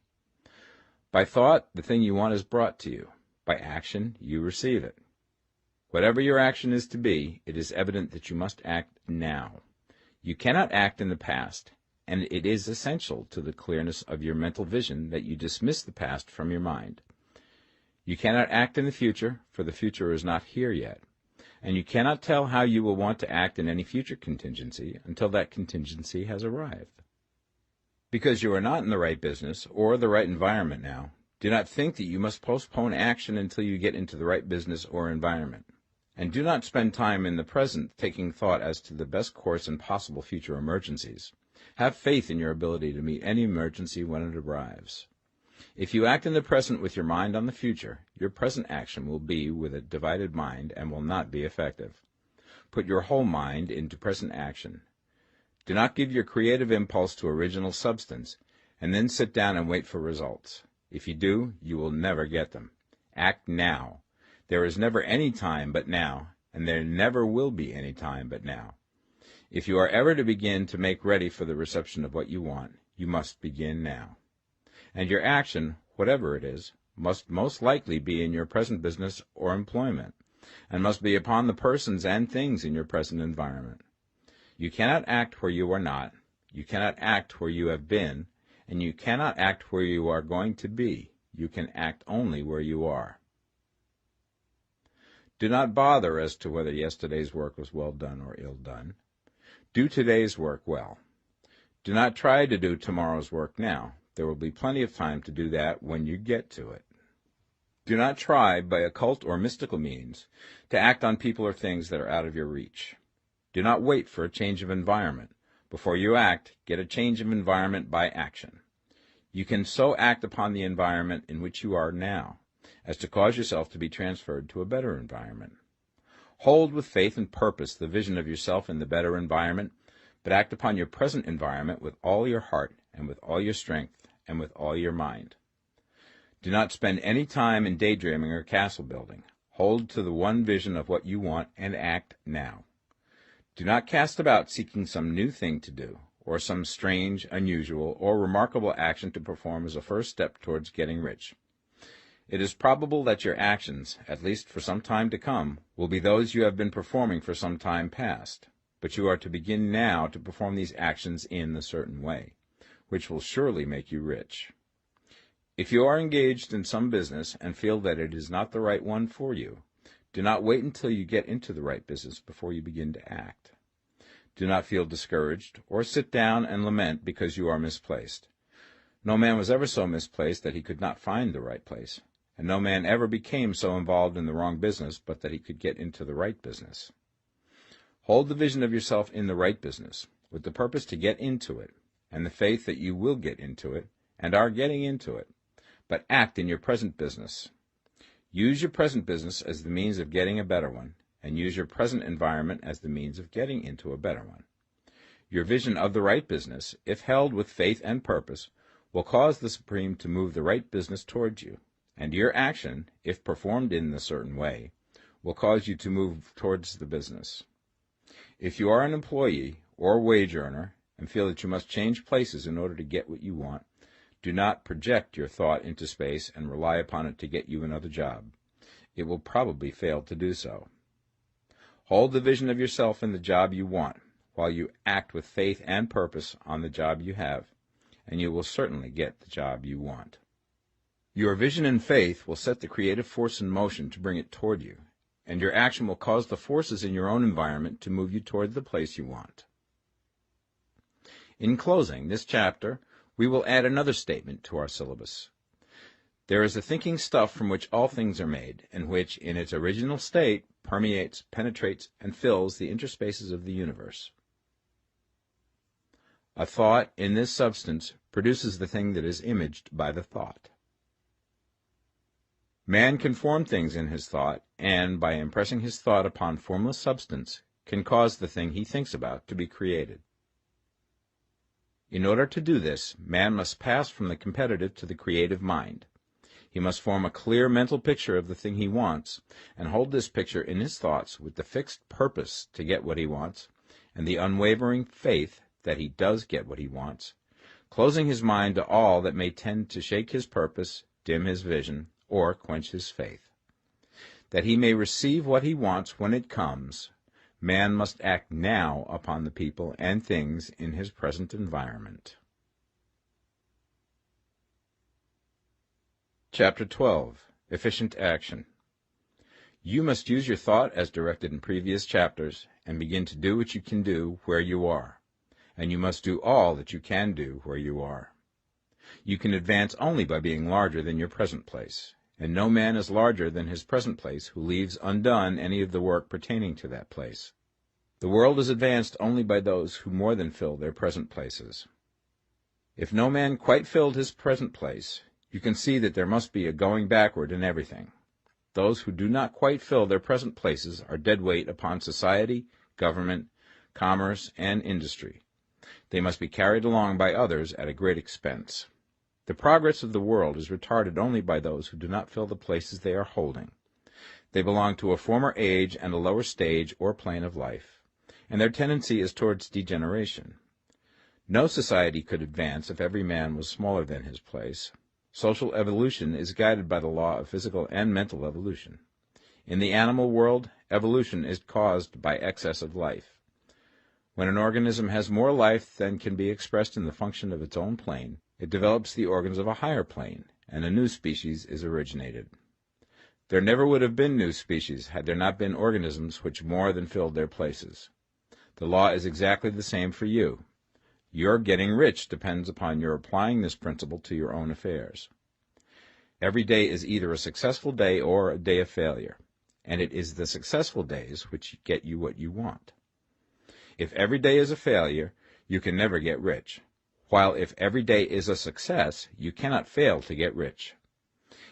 By thought, the thing you want is brought to you. By action, you receive it. Whatever your action is to be, it is evident that you must act now. You cannot act in the past, and it is essential to the clearness of your mental vision that you dismiss the past from your mind. You cannot act in the future, for the future is not here yet, and you cannot tell how you will want to act in any future contingency until that contingency has arrived. Because you are not in the right business or the right environment now, do not think that you must postpone action until you get into the right business or environment. And do not spend time in the present taking thought as to the best course in possible future emergencies. Have faith in your ability to meet any emergency when it arrives. If you act in the present with your mind on the future, your present action will be with a divided mind and will not be effective. Put your whole mind into present action. Do not give your creative impulse to original substance, and then sit down and wait for results. If you do, you will never get them. Act now. There is never any time but now, and there never will be any time but now. If you are ever to begin to make ready for the reception of what you want, you must begin now. And your action, whatever it is, must most likely be in your present business or employment, and must be upon the persons and things in your present environment. You cannot act where you are not, you cannot act where you have been, and you cannot act where you are going to be. You can act only where you are. Do not bother as to whether yesterday's work was well done or ill done. Do today's work well. Do not try to do tomorrow's work now. There will be plenty of time to do that when you get to it. Do not try, by occult or mystical means, to act on people or things that are out of your reach. Do not wait for a change of environment. Before you act, get a change of environment by action. You can so act upon the environment in which you are now, as to cause yourself to be transferred to a better environment. Hold with faith and purpose the vision of yourself in the better environment, but act upon your present environment with all your heart and with all your strength and with all your mind. Do not spend any time in daydreaming or castle building. Hold to the one vision of what you want and act now. Do not cast about seeking some new thing to do, or some strange, unusual, or remarkable action to perform as a first step towards getting rich. It is probable that your actions, at least for some time to come, will be those you have been performing for some time past, but you are to begin now to perform these actions in a certain way, which will surely make you rich. If you are engaged in some business and feel that it is not the right one for you, do not wait until you get into the right business before you begin to act. Do not feel discouraged or sit down and lament because you are misplaced. No man was ever so misplaced that he could not find the right place, and no man ever became so involved in the wrong business but that he could get into the right business. Hold the vision of yourself in the right business, with the purpose to get into it, and the faith that you will get into it, and are getting into it, but act in your present business. Use your present business as the means of getting a better one, and use your present environment as the means of getting into a better one. Your vision of the right business, if held with faith and purpose, will cause the Supreme to move the right business towards you, and your action, if performed in a certain way, will cause you to move towards the business. If you are an employee or wage earner and feel that you must change places in order to get what you want, do not project your thought into space and rely upon it to get you another job. It will probably fail to do so. Hold the vision of yourself in the job you want, while you act with faith and purpose on the job you have, and you will certainly get the job you want. Your vision and faith will set the creative force in motion to bring it toward you, and your action will cause the forces in your own environment to move you toward the place you want. In closing this chapter, we will add another statement to our syllabus. There is a thinking stuff from which all things are made, and which, in its original state, permeates, penetrates, and fills the interspaces of the universe. A thought in this substance produces the thing that is imaged by the thought. Man can form things in his thought, and, by impressing his thought upon formless substance, can cause the thing he thinks about to be created. In order to do this, man must pass from the competitive to the creative mind. He must form a clear mental picture of the thing he wants, and hold this picture in his thoughts with the fixed purpose to get what he wants, and the unwavering faith that he does get what he wants, closing his mind to all that may tend to shake his purpose, dim his vision, or quench his faith. That he may receive what he wants when it comes, man must act now upon the people and things in his present environment. Chapter 12. Efficient Action. You must use your thought as directed in previous chapters and begin to do what you can do where you are, and you must do all that you can do where you are. You can advance only by being larger than your present place, and no man is larger than his present place who leaves undone any of the work pertaining to that place. The world is advanced only by those who more than fill their present places. If no man quite filled his present place, you can see that there must be a going backward in everything. Those who do not quite fill their present places are dead weight upon society, government, commerce, and industry. They must be carried along by others at a great expense. The progress of the world is retarded only by those who do not fill the places they are holding. They belong to a former age and a lower stage or plane of life, and their tendency is towards degeneration. No society could advance if every man was smaller than his place. Social evolution is guided by the law of physical and mental evolution. In the animal world, evolution is caused by excess of life. When an organism has more life than can be expressed in the function of its own plane, it develops the organs of a higher plane, and a new species is originated. There never would have been new species had there not been organisms which more than filled their places. The law is exactly the same for you. Your getting rich depends upon your applying this principle to your own affairs. Every day is either a successful day or a day of failure, and it is the successful days which get you what you want. If every day is a failure, you can never get rich, while if every day is a success, you cannot fail to get rich.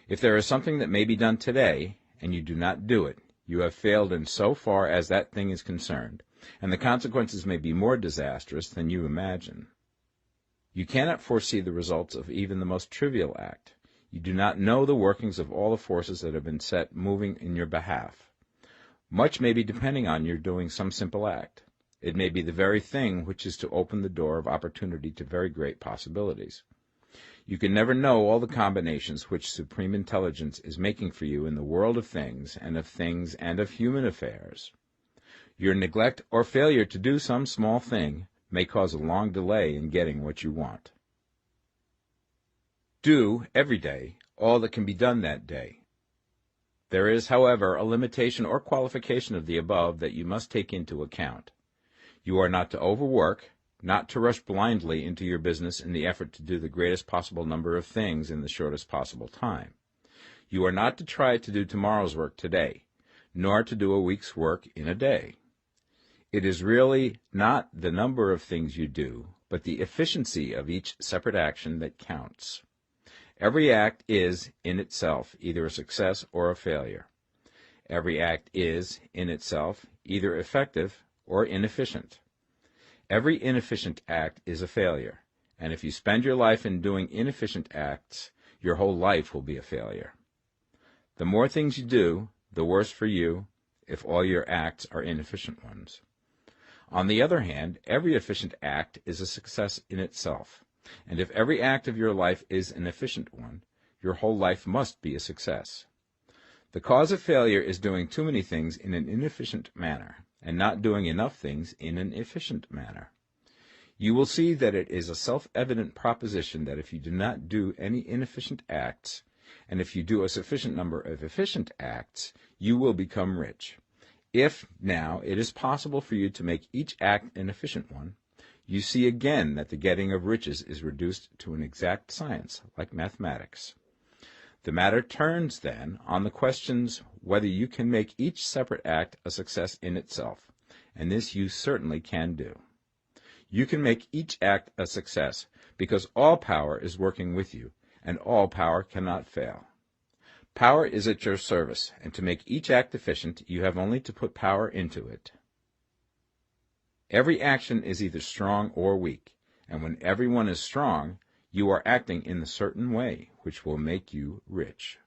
If there is something that may be done today, and you do not do it, you have failed in so far as that thing is concerned, and the consequences may be more disastrous than you imagine. You cannot foresee the results of even the most trivial act. You do not know the workings of all the forces that have been set moving in your behalf. Much may be depending on your doing some simple act. It may be the very thing which is to open the door of opportunity to very great possibilities. You can never know all the combinations which Supreme Intelligence is making for you in the world of things and of human affairs. Your neglect or failure to do some small thing may cause a long delay in getting what you want. Do, every day, all that can be done that day. There is, however, a limitation or qualification of the above that you must take into account. You are not to overwork, not to rush blindly into your business in the effort to do the greatest possible number of things in the shortest possible time. You are not to try to do tomorrow's work today, nor to do a week's work in a day. It is really not the number of things you do, but the efficiency of each separate action that counts. Every act is, in itself, either a success or a failure. Every act is, in itself, either effective or inefficient. Every inefficient act is a failure, and if you spend your life in doing inefficient acts, your whole life will be a failure. The more things you do, the worse for you if all your acts are inefficient ones. On the other hand, every efficient act is a success in itself, and if every act of your life is an efficient one, your whole life must be a success. The cause of failure is doing too many things in an inefficient manner, and not doing enough things in an efficient manner. You will see that it is a self-evident proposition that if you do not do any inefficient acts, and if you do a sufficient number of efficient acts, you will become rich. If, now, it is possible for you to make each act an efficient one, you see again that the getting of riches is reduced to an exact science, like mathematics. The matter turns, then, on the questions whether you can make each separate act a success in itself, and this you certainly can do. You can make each act a success because all power is working with you, and all power cannot fail. Power is at your service, and to make each act efficient, you have only to put power into it. Every action is either strong or weak, and when every one is strong, you are acting in a certain way which will make you rich.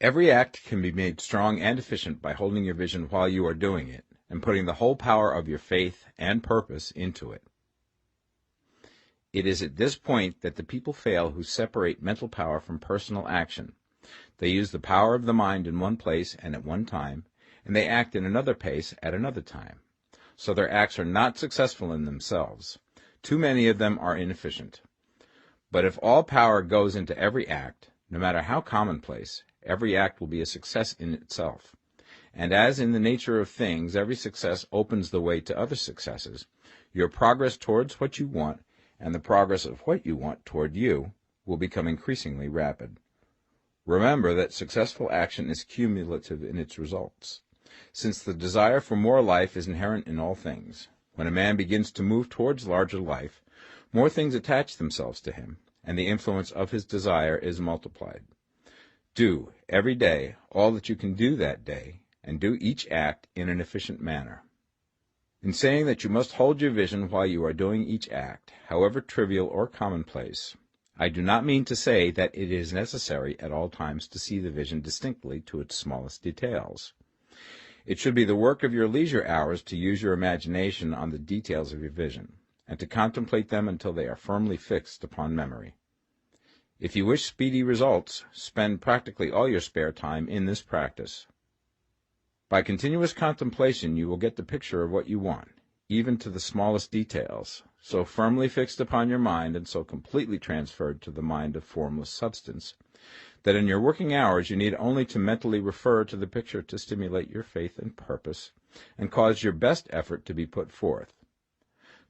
Every act can be made strong and efficient by holding your vision while you are doing it, and putting the whole power of your faith and purpose into it. It is at this point that the people fail who separate mental power from personal action. They use the power of the mind in one place and at one time, and they act in another place at another time. So their acts are not successful in themselves. Too many of them are inefficient. But if all power goes into every act, no matter how commonplace, every act will be a success in itself. And as in the nature of things, every success opens the way to other successes, your progress towards what you want, and the progress of what you want toward you, will become increasingly rapid. Remember that successful action is cumulative in its results. Since the desire for more life is inherent in all things, when a man begins to move towards larger life, more things attach themselves to him, and the influence of his desire is multiplied. Do, every day, all that you can do that day, and do each act in an efficient manner. In saying that you must hold your vision while you are doing each act, however trivial or commonplace, I do not mean to say that it is necessary at all times to see the vision distinctly to its smallest details. It should be the work of your leisure hours to use your imagination on the details of your vision, and to contemplate them until they are firmly fixed upon memory. If you wish speedy results, spend practically all your spare time in this practice. By continuous contemplation you will get the picture of what you want, even to the smallest details, so firmly fixed upon your mind and so completely transferred to the mind of formless substance, that in your working hours you need only to mentally refer to the picture to stimulate your faith and purpose, and cause your best effort to be put forth.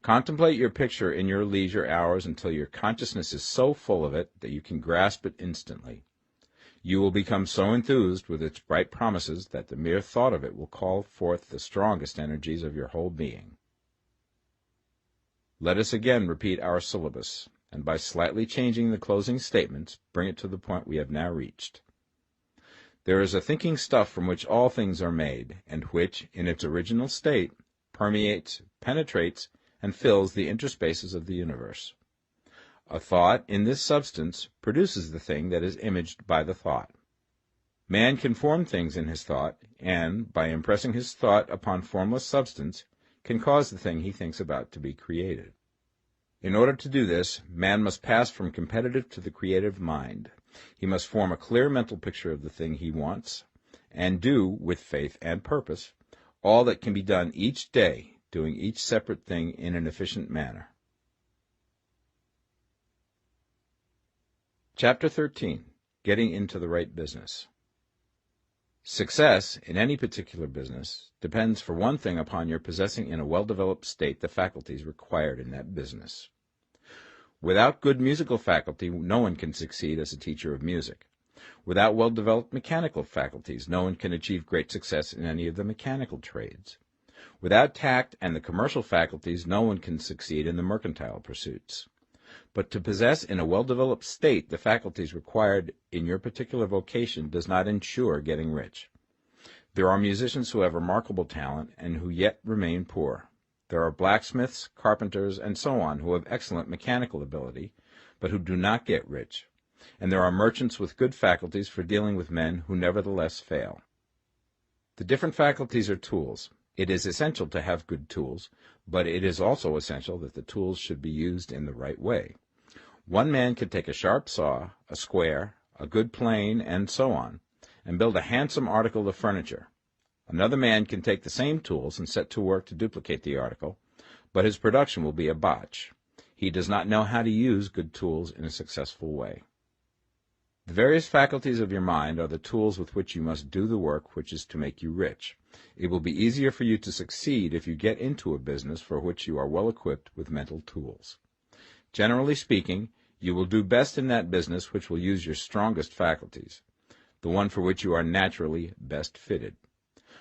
Contemplate your picture in your leisure hours until your consciousness is so full of it that you can grasp it instantly. You will become so enthused with its bright promises that the mere thought of it will call forth the strongest energies of your whole being. Let us again repeat our syllabus, and by slightly changing the closing statements, bring it to the point we have now reached. There is a thinking stuff from which all things are made, and which, in its original state, permeates, penetrates, and fills the interspaces of the universe. A thought in this substance produces the thing that is imaged by the thought. Man can form things in his thought, and, by impressing his thought upon formless substance, can cause the thing he thinks about to be created. In order to do this, man must pass from competitive to the creative mind. He must form a clear mental picture of the thing he wants, and do, with faith and purpose, all that can be done each day, doing each separate thing in an efficient manner. Chapter 13. Getting into the right business. Success in any particular business depends for one thing upon your possessing in a well-developed state the faculties required in that business. Without good musical faculty, no one can succeed as a teacher of music. Without well-developed mechanical faculties, no one can achieve great success in any of the mechanical trades. Without tact and the commercial faculties, no one can succeed in the mercantile pursuits. But to possess in a well-developed state the faculties required in your particular vocation does not ensure getting rich. There are musicians who have remarkable talent and who yet remain poor. There are blacksmiths, carpenters, and so on who have excellent mechanical ability, but who do not get rich. And there are merchants with good faculties for dealing with men who nevertheless fail. The different faculties are tools. It is essential to have good tools, but it is also essential that the tools should be used in the right way. One man can take a sharp saw, a square, a good plane, and so on, and build a handsome article of furniture. Another man can take the same tools and set to work to duplicate the article, but his production will be a botch. He does not know how to use good tools in a successful way. The various faculties of your mind are the tools with which you must do the work which is to make you rich. It will be easier for you to succeed if you get into a business for which you are well equipped with mental tools. Generally speaking, you will do best in that business which will use your strongest faculties, the one for which you are naturally best fitted.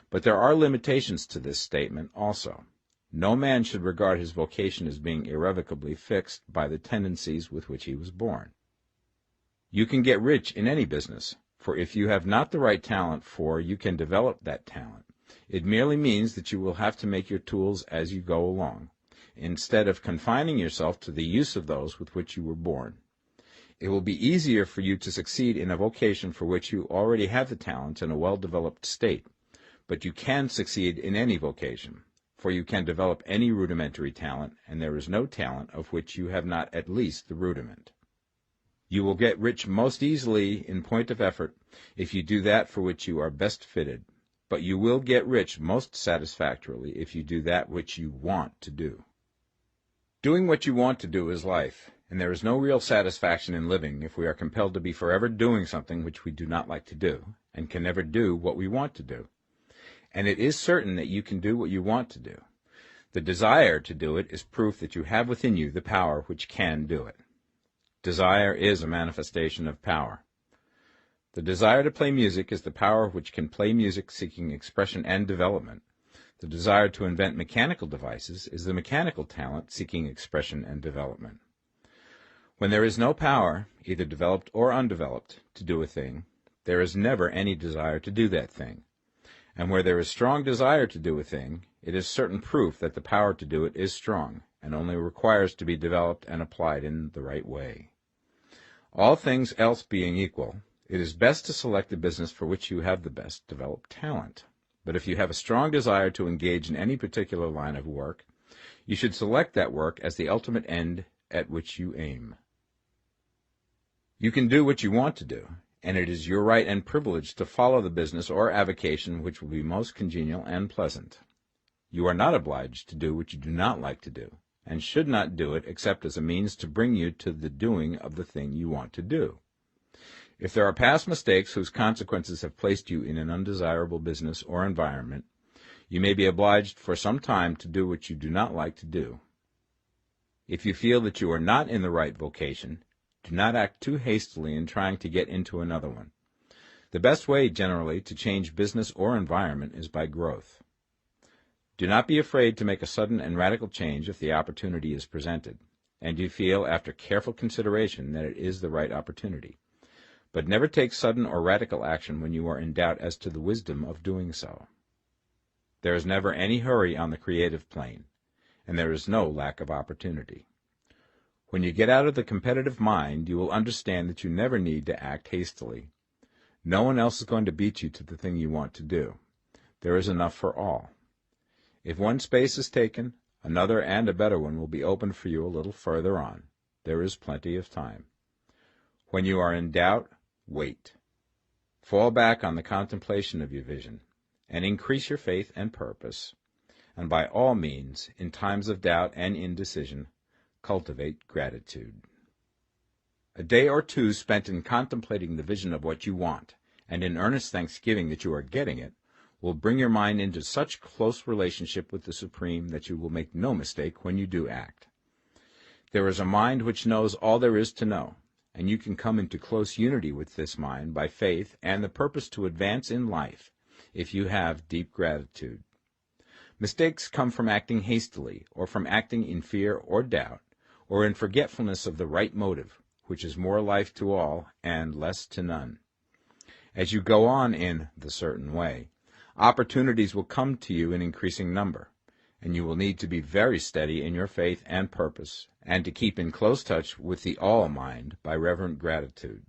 But there are limitations to this statement also. No man should regard his vocation as being irrevocably fixed by the tendencies with which he was born. You can get rich in any business, for if you have not the right talent you can develop that talent. It merely means that you will have to make your tools as you go along, instead of confining yourself to the use of those with which you were born. It will be easier for you to succeed in a vocation for which you already have the talent in a well-developed state, but you can succeed in any vocation, for you can develop any rudimentary talent, and there is no talent of which you have not at least the rudiment. You will get rich most easily in point of effort if you do that for which you are best fitted, but you will get rich most satisfactorily if you do that which you want to do. Doing what you want to do is life, and there is no real satisfaction in living if we are compelled to be forever doing something which we do not like to do, and can never do what we want to do. And it is certain that you can do what you want to do. The desire to do it is proof that you have within you the power which can do it. Desire is a manifestation of power. The desire to play music is the power which can play music seeking expression and development. The desire to invent mechanical devices is the mechanical talent seeking expression and development. When there is no power, either developed or undeveloped, to do a thing, there is never any desire to do that thing. And where there is strong desire to do a thing, it is certain proof that the power to do it is strong, and only requires to be developed and applied in the right way. All things else being equal, it is best to select the business for which you have the best developed talent. But if you have a strong desire to engage in any particular line of work, you should select that work as the ultimate end at which you aim. You can do what you want to do, and it is your right and privilege to follow the business or avocation which will be most congenial and pleasant. You are not obliged to do what you do not like to do, and should not do it except as a means to bring you to the doing of the thing you want to do. If there are past mistakes whose consequences have placed you in an undesirable business or environment, you may be obliged for some time to do what you do not like to do. If you feel that you are not in the right vocation, do not act too hastily in trying to get into another one. The best way, generally, to change business or environment is by growth. Do not be afraid to make a sudden and radical change if the opportunity is presented, and you feel, after careful consideration, that it is the right opportunity. But never take sudden or radical action when you are in doubt as to the wisdom of doing so. There is never any hurry on the creative plane, and there is no lack of opportunity. When you get out of the competitive mind, you will understand that you never need to act hastily. No one else is going to beat you to the thing you want to do. There is enough for all. If one space is taken, another and a better one will be opened for you a little further on. There is plenty of time. When you are in doubt, wait. Fall back on the contemplation of your vision, and increase your faith and purpose. And by all means, in times of doubt and indecision, cultivate gratitude. A day or two spent in contemplating the vision of what you want, and in earnest thanksgiving that you are getting it, will bring your mind into such close relationship with the Supreme that you will make no mistake when you do act. There is a mind which knows all there is to know, and you can come into close unity with this mind by faith and the purpose to advance in life, if you have deep gratitude. Mistakes come from acting hastily, or from acting in fear or doubt, or in forgetfulness of the right motive, which is more life to all and less to none. As you go on in the certain way, opportunities will come to you in increasing number, and you will need to be very steady in your faith and purpose, and to keep in close touch with the all mind by reverent gratitude.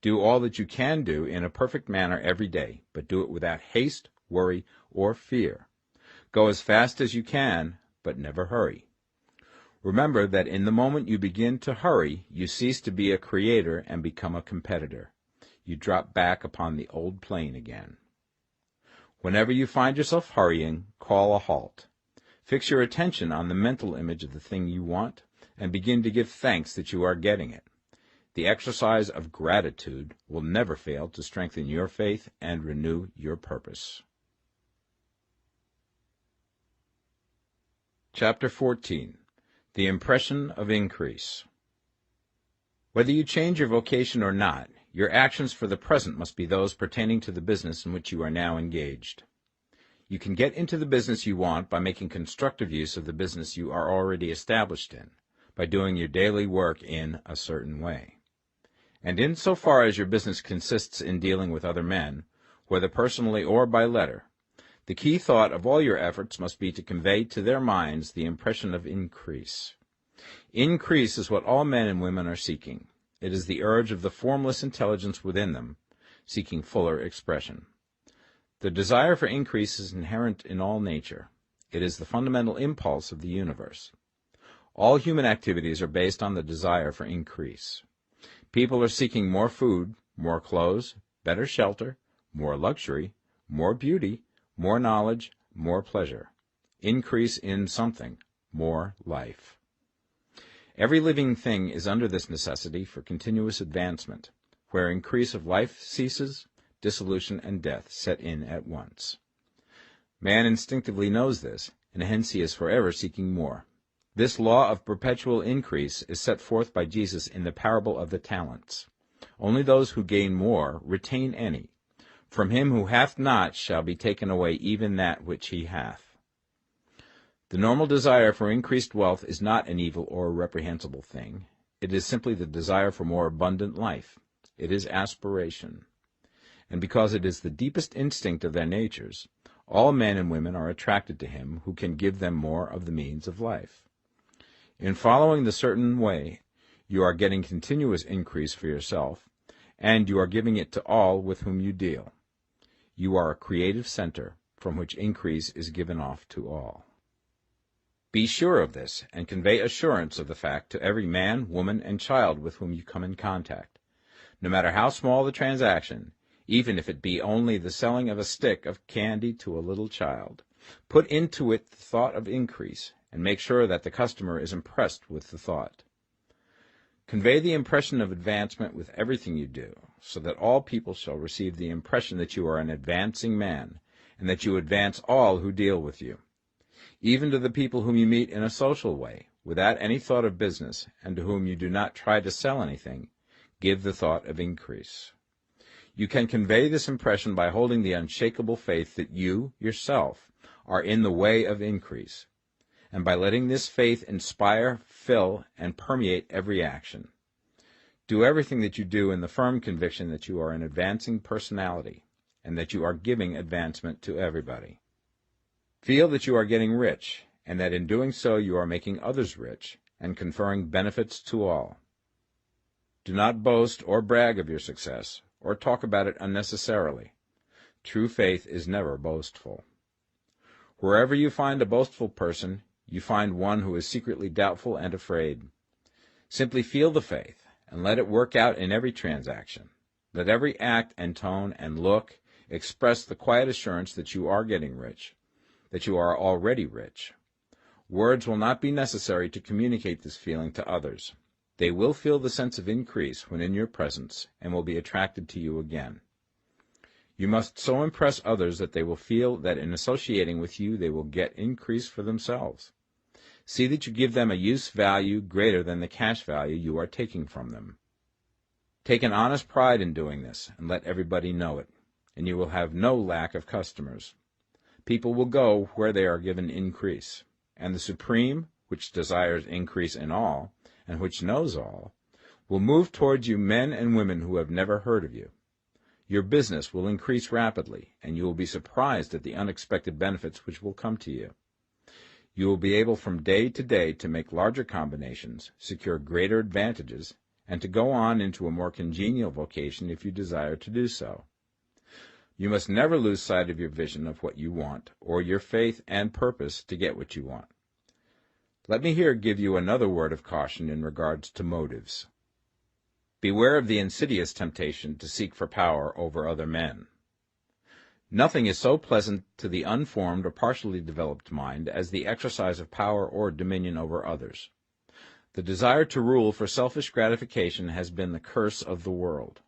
Do all that you can do in a perfect manner every day, but do it without haste, worry, or fear. Go as fast as you can, but never hurry. Remember that in the moment you begin to hurry, you cease to be a creator and become a competitor. You drop back upon the old plane again. Whenever you find yourself hurrying, call a halt. Fix your attention on the mental image of the thing you want, and begin to give thanks that you are getting it. The exercise of gratitude will never fail to strengthen your faith and renew your purpose. Chapter 14. The Impression of Increase. Whether you change your vocation or not, your actions for the present must be those pertaining to the business in which you are now engaged. You can get into the business you want by making constructive use of the business you are already established in, by doing your daily work in a certain way. And in so far as your business consists in dealing with other men, whether personally or by letter, the key thought of all your efforts must be to convey to their minds the impression of increase. Increase is what all men and women are seeking. It is the urge of the formless intelligence within them, seeking fuller expression. The desire for increase is inherent in all nature. It is the fundamental impulse of the universe. All human activities are based on the desire for increase. People are seeking more food, more clothes, better shelter, more luxury, more beauty, more knowledge, more pleasure. Increase in something, more life. Every living thing is under this necessity for continuous advancement. Where increase of life ceases, dissolution and death set in at once. Man instinctively knows this, and hence he is forever seeking more. This law of perpetual increase is set forth by Jesus in the parable of the talents. Only those who gain more retain any. From him who hath not shall be taken away even that which he hath. The normal desire for increased wealth is not an evil or a reprehensible thing. It is simply the desire for more abundant life. It is aspiration. And because it is the deepest instinct of their natures, all men and women are attracted to him who can give them more of the means of life. In following the certain way, you are getting continuous increase for yourself, and you are giving it to all with whom you deal. You are a creative center from which increase is given off to all. Be sure of this, and convey assurance of the fact to every man, woman, and child with whom you come in contact. No matter how small the transaction, even if it be only the selling of a stick of candy to a little child, put into it the thought of increase, and make sure that the customer is impressed with the thought. Convey the impression of advancement with everything you do, so that all people shall receive the impression that you are an advancing man, and that you advance all who deal with you. Even to the people whom you meet in a social way, without any thought of business, and to whom you do not try to sell anything, give the thought of increase. You can convey this impression by holding the unshakable faith that you, yourself, are in the way of increase, and by letting this faith inspire, fill, and permeate every action. Do everything that you do in the firm conviction that you are an advancing personality, and that you are giving advancement to everybody. Feel that you are getting rich, and that in doing so you are making others rich, and conferring benefits to all. Do not boast or brag of your success, or talk about it unnecessarily. True faith is never boastful. Wherever you find a boastful person, you find one who is secretly doubtful and afraid. Simply feel the faith, and let it work out in every transaction. Let every act and tone and look express the quiet assurance that you are getting rich, that you are already rich. Words will not be necessary to communicate this feeling to others. They will feel the sense of increase when in your presence and will be attracted to you again. You must so impress others that they will feel that in associating with you they will get increase for themselves. See that you give them a use value greater than the cash value you are taking from them. Take an honest pride in doing this, and let everybody know it, and you will have no lack of customers. People will go where they are given increase, and the Supreme, which desires increase in all, and which knows all, will move towards you men and women who have never heard of you. Your business will increase rapidly, and you will be surprised at the unexpected benefits which will come to you. You will be able from day to day to make larger combinations, secure greater advantages, and to go on into a more congenial vocation if you desire to do so. You must never lose sight of your vision of what you want, or your faith and purpose to get what you want. Let me here give you another word of caution in regards to motives. Beware of the insidious temptation to seek for power over other men. Nothing is so pleasant to the unformed or partially developed mind as the exercise of power or dominion over others. The desire to rule for selfish gratification has been the curse of the world.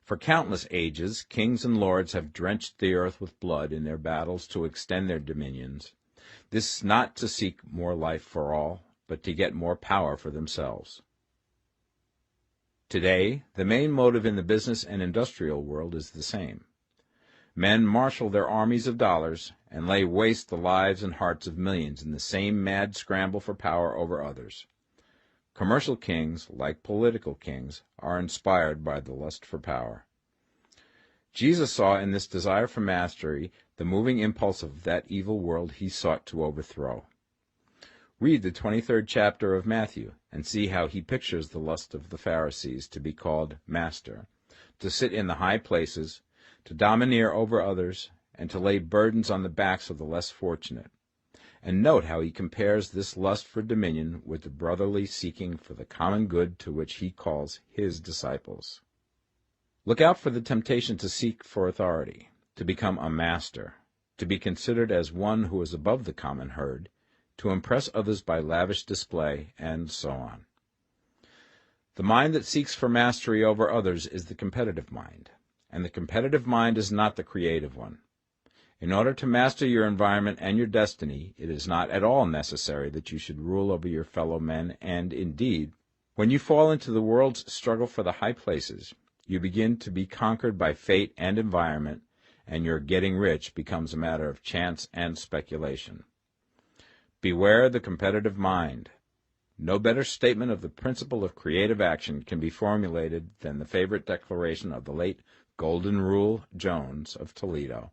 For countless ages, kings and lords have drenched the earth with blood in their battles to extend their dominions, this not to seek more life for all, but to get more power for themselves. Today, the main motive in the business and industrial world is the same. Men marshal their armies of dollars and lay waste the lives and hearts of millions in the same mad scramble for power over others. Commercial kings, like political kings, are inspired by the lust for power. Jesus saw in this desire for mastery the moving impulse of that evil world he sought to overthrow. Read the 23rd chapter of Matthew and see how he pictures the lust of the Pharisees to be called master, to sit in the high places, to domineer over others, and to lay burdens on the backs of the less fortunate. And note how he compares this lust for dominion with the brotherly seeking for the common good to which he calls his disciples. Look out for the temptation to seek for authority, to become a master, to be considered as one who is above the common herd, to impress others by lavish display, and so on. The mind that seeks for mastery over others is the competitive mind, and the competitive mind is not the creative one. In order to master your environment and your destiny, it is not at all necessary that you should rule over your fellow men, and, indeed, when you fall into the world's struggle for the high places, you begin to be conquered by fate and environment, and your getting rich becomes a matter of chance and speculation. Beware the competitive mind. No better statement of the principle of creative action can be formulated than the favorite declaration of the late Golden Rule Jones of Toledo.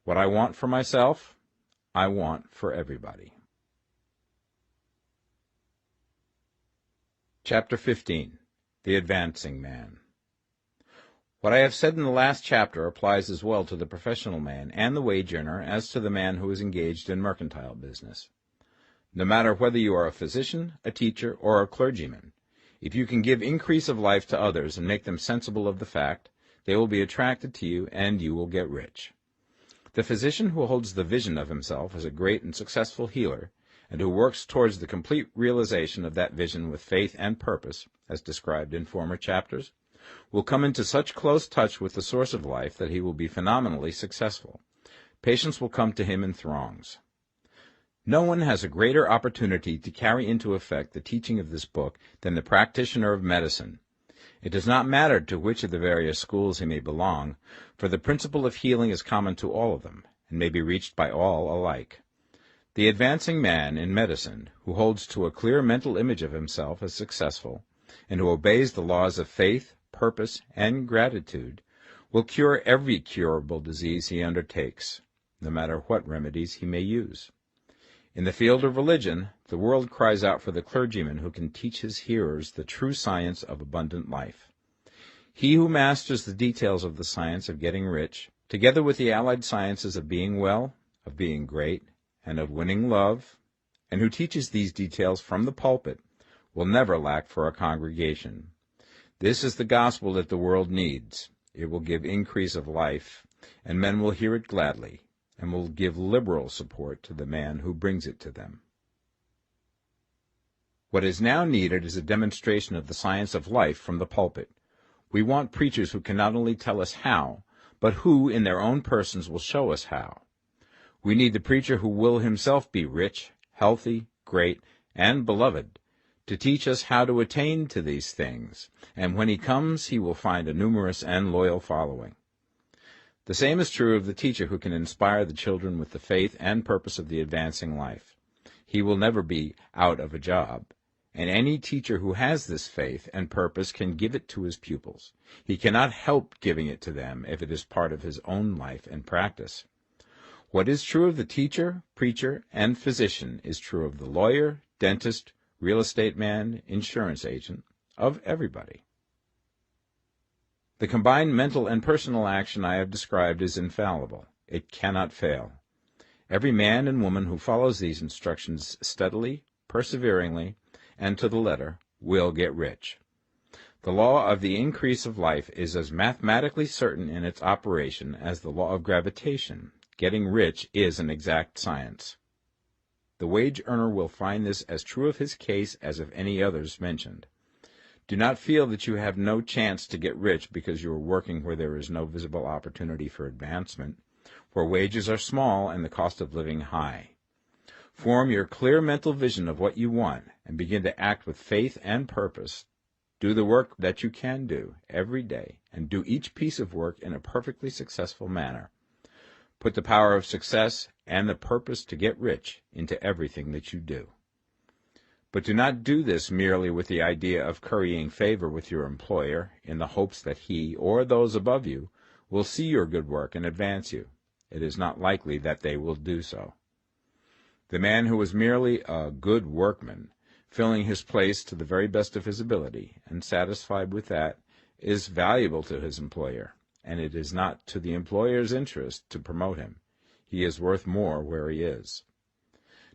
What I want for myself, I want for everybody. Chapter 15. The Advancing Man. What I have said in the last chapter applies as well to the professional man and the wage earner as to the man who is engaged in mercantile business. No matter whether you are a physician, a teacher, or a clergyman, if you can give increase of life to others and make them sensible of the fact, they will be attracted to you and you will get rich. The physician who holds the vision of himself as a great and successful healer, and who works towards the complete realization of that vision with faith and purpose, as described in former chapters, will come into such close touch with the source of life that he will be phenomenally successful. Patients will come to him in throngs. No one has a greater opportunity to carry into effect the teaching of this book than the practitioner of medicine. It does not matter to which of the various schools he may belong, for the principle of healing is common to all of them, and may be reached by all alike. The advancing man in medicine, who holds to a clear mental image of himself as successful, and who obeys the laws of faith, purpose, and gratitude, will cure every curable disease he undertakes, no matter what remedies he may use. In the field of religion, the world cries out for the clergyman who can teach his hearers the true science of abundant life. He who masters the details of the science of getting rich, together with the allied sciences of being well, of being great, and of winning love, and who teaches these details from the pulpit, will never lack for a congregation. This is the gospel that the world needs. It will give increase of life, and men will hear it gladly, and will give liberal support to the man who brings it to them. What is now needed is a demonstration of the science of life from the pulpit. We want preachers who can not only tell us how, but who, in their own persons, will show us how. We need the preacher who will himself be rich, healthy, great, and beloved, to teach us how to attain to these things, and when he comes he will find a numerous and loyal following. The same is true of the teacher who can inspire the children with the faith and purpose of the advancing life. He will never be out of a job, and any teacher who has this faith and purpose can give it to his pupils. He cannot help giving it to them if it is part of his own life and practice. What is true of the teacher, preacher, and physician is true of the lawyer, dentist, real estate man, insurance agent, of everybody. The combined mental and personal action I have described is infallible. It cannot fail. Every man and woman who follows these instructions steadily, perseveringly, and to the letter will get rich. The law of the increase of life is as mathematically certain in its operation as the law of gravitation. Getting rich is an exact science. The wage earner will find this as true of his case as of any others mentioned. Do not feel that you have no chance to get rich because you are working where there is no visible opportunity for advancement, where wages are small and the cost of living high. Form your clear mental vision of what you want and begin to act with faith and purpose. Do the work that you can do every day, and do each piece of work in a perfectly successful manner. Put the power of success and the purpose to get rich into everything that you do. But do not do this merely with the idea of currying favor with your employer in the hopes that he or those above you will see your good work and advance you. It is not likely that they will do so. The man who is merely a good workman, filling his place to the very best of his ability, and satisfied with that, is valuable to his employer, and it is not to the employer's interest to promote him. He is worth more where he is.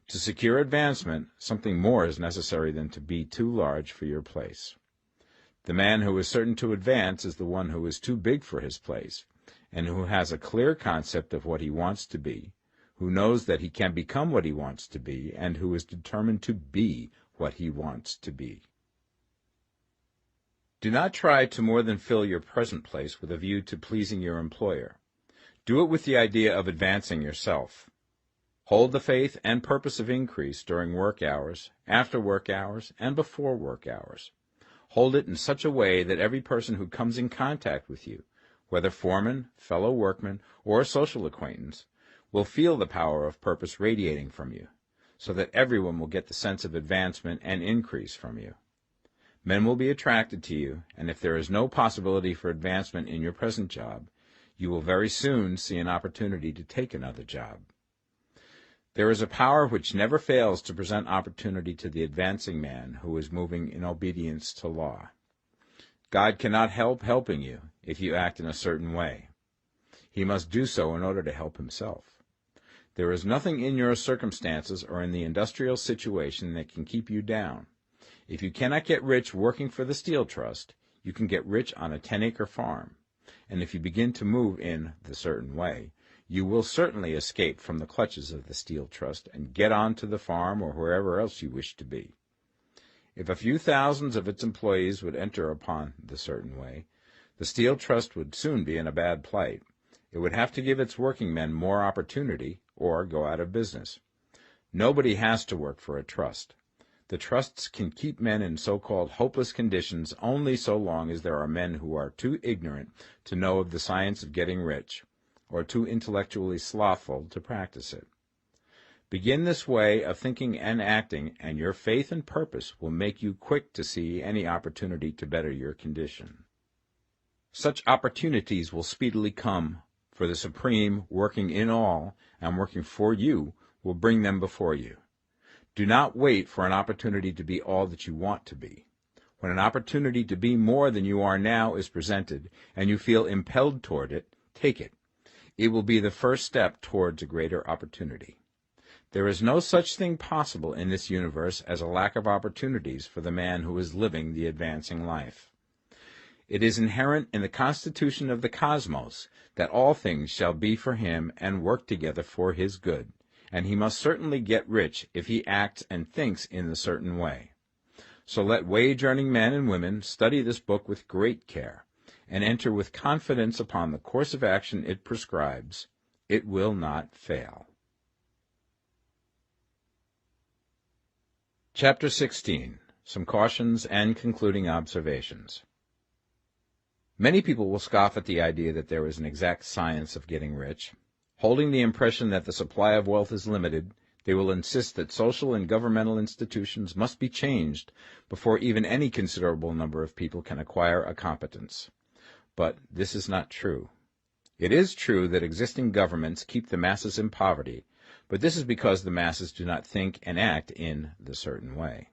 To secure advancement, something more is necessary than to be too large for your place. The man who is certain to advance is the one who is too big for his place, and who has a clear concept of what he wants to be, who knows that he can become what he wants to be, and who is determined to be what he wants to be. Do not try to more than fill your present place with a view to pleasing your employer. Do it with the idea of advancing yourself. Hold the faith and purpose of increase during work hours, after work hours, and before work hours. Hold it in such a way that every person who comes in contact with you, whether foreman, fellow workman, or social acquaintance, will feel the power of purpose radiating from you, so that everyone will get the sense of advancement and increase from you. Men will be attracted to you, and if there is no possibility for advancement in your present job, you will very soon see an opportunity to take another job. There is a power which never fails to present opportunity to the advancing man who is moving in obedience to law. God cannot help helping you if you act in a certain way. He must do so in order to help himself. There is nothing in your circumstances or in the industrial situation that can keep you down. If you cannot get rich working for the Steel Trust, you can get rich on a 10-acre farm. And if you begin to move in the certain way, you will certainly escape from the clutches of the Steel Trust and get on to the farm or wherever else you wish to be. If a few thousands of its employees would enter upon the certain way, the Steel Trust would soon be in a bad plight. It would have to give its working men more opportunity or go out of business. Nobody has to work for a trust. The trusts can keep men in so-called hopeless conditions only so long as there are men who are too ignorant to know of the science of getting rich, or too intellectually slothful to practice it. Begin this way of thinking and acting, and your faith and purpose will make you quick to see any opportunity to better your condition. Such opportunities will speedily come, for the Supreme, working in all and working for you, will bring them before you. Do not wait for an opportunity to be all that you want to be. When an opportunity to be more than you are now is presented, and you feel impelled toward it, take it. It will be the first step towards a greater opportunity. There is no such thing possible in this universe as a lack of opportunities for the man who is living the advancing life. It is inherent in the constitution of the cosmos that all things shall be for him and work together for his good, and he must certainly get rich if he acts and thinks in a certain way. So let wage-earning men and women study this book with great care, and enter with confidence upon the course of action it prescribes. It will not fail. Chapter 16. Some Cautions and Concluding Observations. Many people will scoff at the idea that there is an exact science of getting rich. Holding the impression that the supply of wealth is limited, they will insist that social and governmental institutions must be changed before even any considerable number of people can acquire a competence. But this is not true. It is true that existing governments keep the masses in poverty, but this is because the masses do not think and act in the certain way.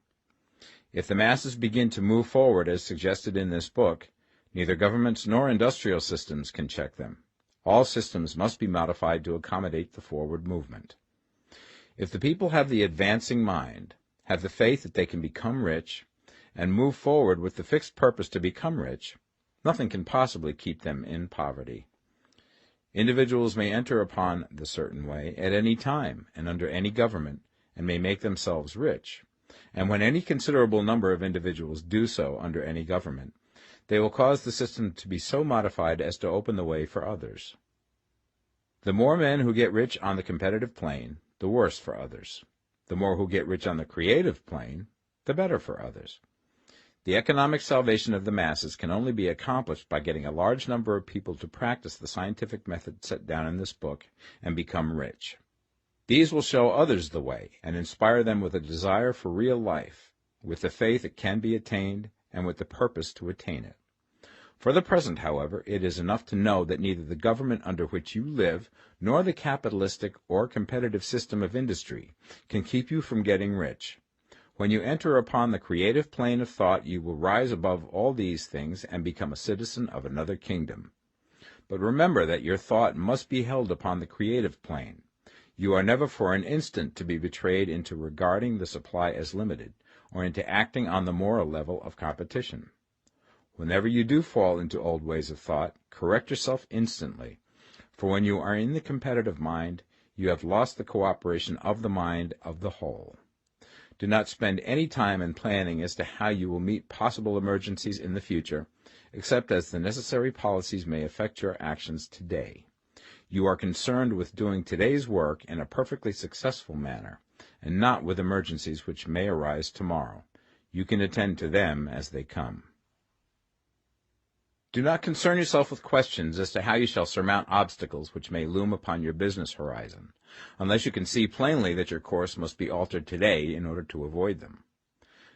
If the masses begin to move forward as suggested in this book, neither governments nor industrial systems can check them. All systems must be modified to accommodate the forward movement. If the people have the advancing mind, have the faith that they can become rich, and move forward with the fixed purpose to become rich, nothing can possibly keep them in poverty. Individuals may enter upon the certain way at any time and under any government, and may make themselves rich. And when any considerable number of individuals do so under any government, they will cause the system to be so modified as to open the way for others. The more men who get rich on the competitive plane, the worse for others. The more who get rich on the creative plane, the better for others. The economic salvation of the masses can only be accomplished by getting a large number of people to practice the scientific method set down in this book and become rich. These will show others the way and inspire them with a desire for real life, with the faith it can be attained, and with the purpose to attain it. For the present, however, it is enough to know that neither the government under which you live nor the capitalistic or competitive system of industry can keep you from getting rich. When you enter upon the creative plane of thought, you will rise above all these things and become a citizen of another kingdom. But remember that your thought must be held upon the creative plane. You are never for an instant to be betrayed into regarding the supply as limited, or into acting on the moral level of competition. Whenever you do fall into old ways of thought, correct yourself instantly, for when you are in the competitive mind, you have lost the cooperation of the mind of the whole. Do not spend any time in planning as to how you will meet possible emergencies in the future, except as the necessary policies may affect your actions today. You are concerned with doing today's work in a perfectly successful manner, and not with emergencies which may arise tomorrow. You can attend to them as they come. Do not concern yourself with questions as to how you shall surmount obstacles which may loom upon your business horizon, unless you can see plainly that your course must be altered today in order to avoid them.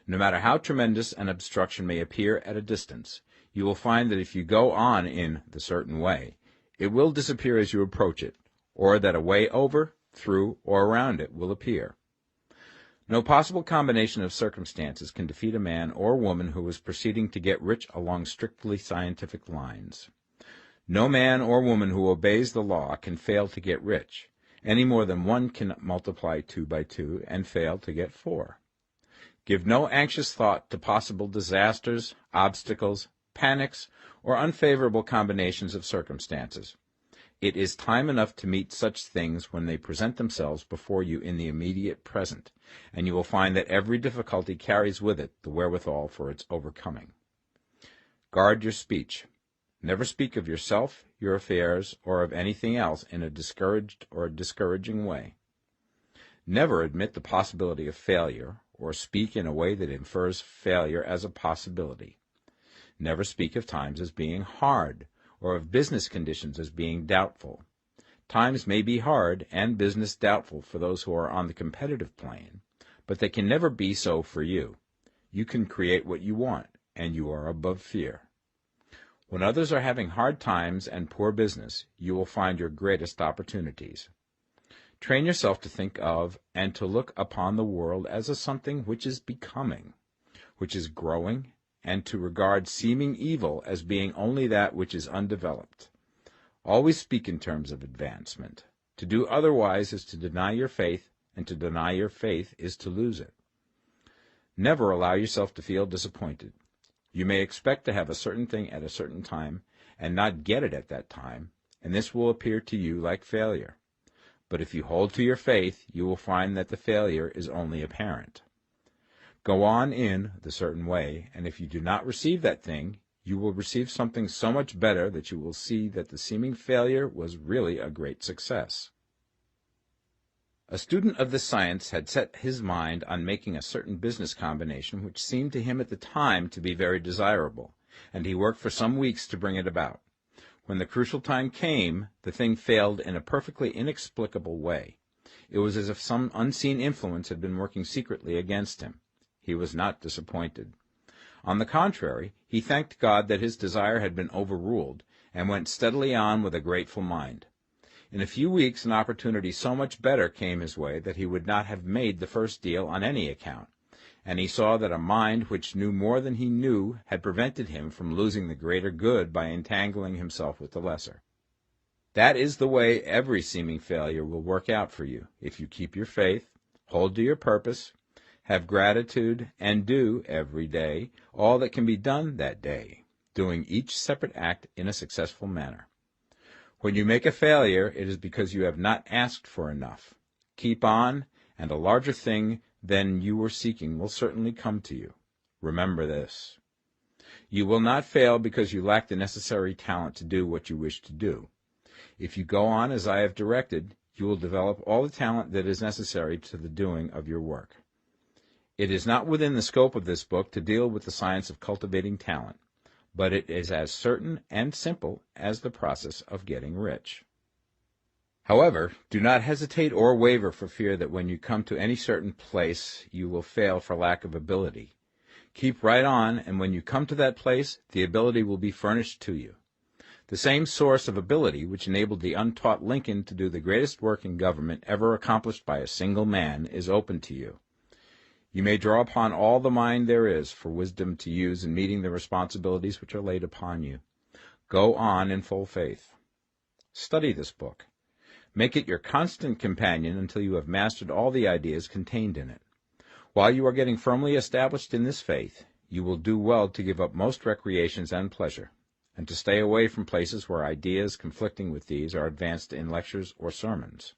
No matter how tremendous an obstruction may appear at a distance, you will find that if you go on in the certain way, it will disappear as you approach it, or that a way over, through, or around it will appear. No possible combination of circumstances can defeat a man or woman who is proceeding to get rich along strictly scientific lines. No man or woman who obeys the law can fail to get rich, any more than one can multiply 2 by 2 and fail to get 4. Give no anxious thought to possible disasters, obstacles, panics, or unfavorable combinations of circumstances. It is time enough to meet such things when they present themselves before you in the immediate present, and you will find that every difficulty carries with it the wherewithal for its overcoming. Guard your speech. Never speak of yourself, your affairs, or of anything else in a discouraged or discouraging way. Never admit the possibility of failure, or speak in a way that infers failure as a possibility. Never speak of times as being hard, or of business conditions as being doubtful. Times may be hard and business doubtful for those who are on the competitive plane, but they can never be so for you. You can create what you want, and you are above fear. When others are having hard times and poor business, you will find your greatest opportunities. Train yourself to think of and to look upon the world as a something which is becoming, which is growing, and to regard seeming evil as being only that which is undeveloped. Always speak in terms of advancement. To do otherwise is to deny your faith, and to deny your faith is to lose it. Never allow yourself to feel disappointed. You may expect to have a certain thing at a certain time and not get it at that time, and this will appear to you like failure. But if you hold to your faith, you will find that the failure is only apparent. Go on in the certain way, and if you do not receive that thing, you will receive something so much better that you will see that the seeming failure was really a great success. A student of this science had set his mind on making a certain business combination which seemed to him at the time to be very desirable, and he worked for some weeks to bring it about. When the crucial time came, the thing failed in a perfectly inexplicable way. It was as if some unseen influence had been working secretly against him. He was not disappointed. On the contrary, he thanked God that his desire had been overruled, and went steadily on with a grateful mind. In a few weeks an opportunity so much better came his way that he would not have made the first deal on any account, and he saw that a mind which knew more than he knew had prevented him from losing the greater good by entangling himself with the lesser. That is the way every seeming failure will work out for you, if you keep your faith, hold to your purpose, have gratitude, and do, every day, all that can be done that day, doing each separate act in a successful manner. When you make a failure, it is because you have not asked for enough. Keep on, and a larger thing than you were seeking will certainly come to you. Remember this. You will not fail because you lack the necessary talent to do what you wish to do. If you go on as I have directed, you will develop all the talent that is necessary to the doing of your work. It is not within the scope of this book to deal with the science of cultivating talent, but it is as certain and simple as the process of getting rich. However, do not hesitate or waver for fear that when you come to any certain place you will fail for lack of ability. Keep right on, and when you come to that place, the ability will be furnished to you. The same source of ability which enabled the untaught Lincoln to do the greatest work in government ever accomplished by a single man is open to you. You may draw upon all the mind there is for wisdom to use in meeting the responsibilities which are laid upon you. Go on in full faith. Study this book. Make it your constant companion until you have mastered all the ideas contained in it. While you are getting firmly established in this faith, you will do well to give up most recreations and pleasure, and to stay away from places where ideas conflicting with these are advanced in lectures or sermons.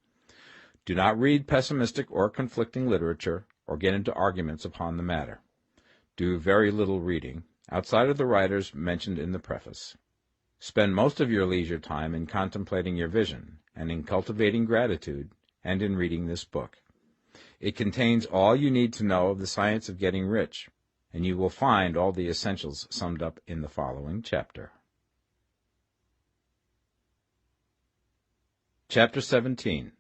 Do not read pessimistic or conflicting literature, or get into arguments upon the matter. Do very little reading, outside of the writers mentioned in the preface. Spend most of your leisure time in contemplating your vision, and in cultivating gratitude, and in reading this book. It contains all you need to know of the science of getting rich, and you will find all the essentials summed up in the following chapter. Chapter 17.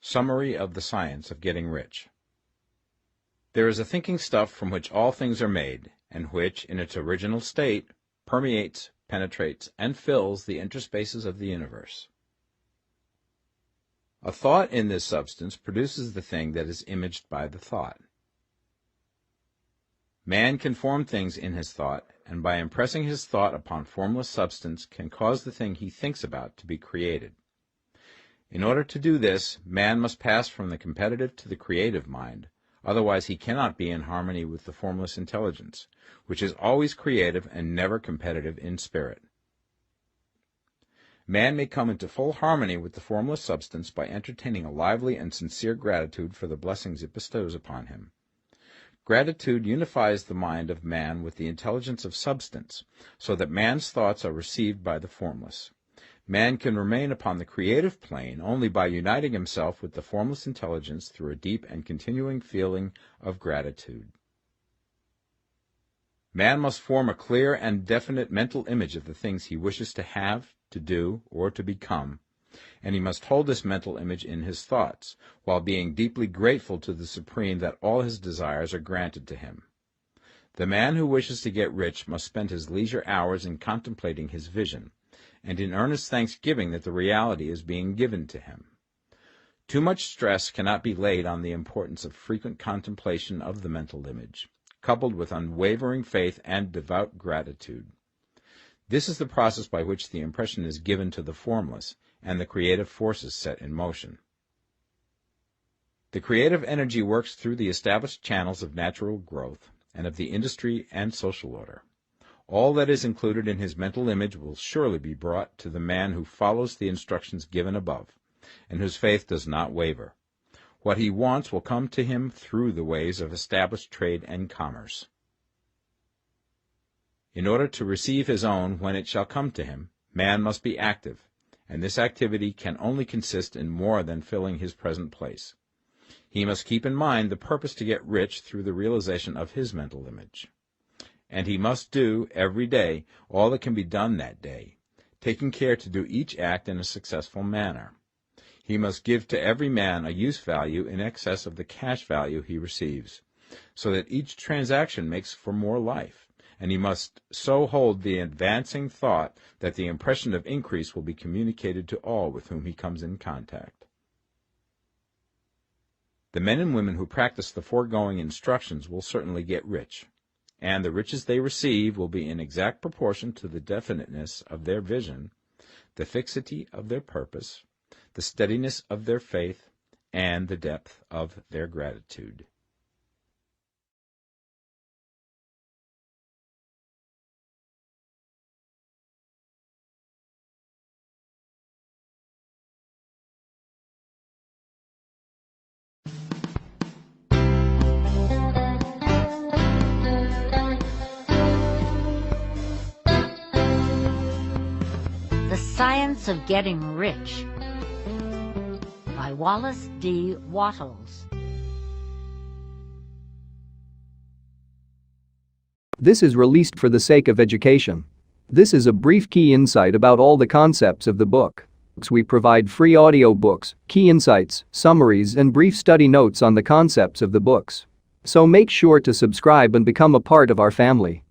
Summary of the Science of Getting Rich. There is a thinking stuff from which all things are made, and which, in its original state, permeates, penetrates, and fills the interspaces of the universe. A thought in this substance produces the thing that is imaged by the thought. Man can form things in his thought, and by impressing his thought upon formless substance can cause the thing he thinks about to be created. In order to do this, man must pass from the competitive to the creative mind, otherwise he cannot be in harmony with the formless intelligence, which is always creative and never competitive in spirit. Man may come into full harmony with the formless substance by entertaining a lively and sincere gratitude for the blessings it bestows upon him. Gratitude unifies the mind of man with the intelligence of substance, so that man's thoughts are received by the formless. Man can remain upon the creative plane only by uniting himself with the formless intelligence through a deep and continuing feeling of gratitude. Man must form a clear and definite mental image of the things he wishes to have, to do, or to become, and he must hold this mental image in his thoughts, while being deeply grateful to the Supreme that all his desires are granted to him. The man who wishes to get rich must spend his leisure hours in contemplating his vision, and in earnest thanksgiving that the reality is being given to him. Too much stress cannot be laid on the importance of frequent contemplation of the mental image, coupled with unwavering faith and devout gratitude. This is the process by which the impression is given to the formless and the creative forces set in motion. The creative energy works through the established channels of natural growth and of the industry and social order. All that is included in his mental image will surely be brought to the man who follows the instructions given above, and whose faith does not waver. What he wants will come to him through the ways of established trade and commerce. In order to receive his own when it shall come to him, man must be active, and this activity can only consist in more than filling his present place. He must keep in mind the purpose to get rich through the realization of his mental image. And he must do, every day, all that can be done that day, taking care to do each act in a successful manner. He must give to every man a use value in excess of the cash value he receives, so that each transaction makes for more life, and he must so hold the advancing thought that the impression of increase will be communicated to all with whom he comes in contact. The men and women who practice the foregoing instructions will certainly get rich, and the riches they receive will be in exact proportion to the definiteness of their vision, the fixity of their purpose, the steadiness of their faith, and the depth of their gratitude. The Science of Getting Rich by Wallace D. Wattles. This is released for the sake of education. This is a brief key insight about all the concepts of the book. We provide free audiobooks, key insights, summaries, and brief study notes on the concepts of the books. So make sure to subscribe and become a part of our family.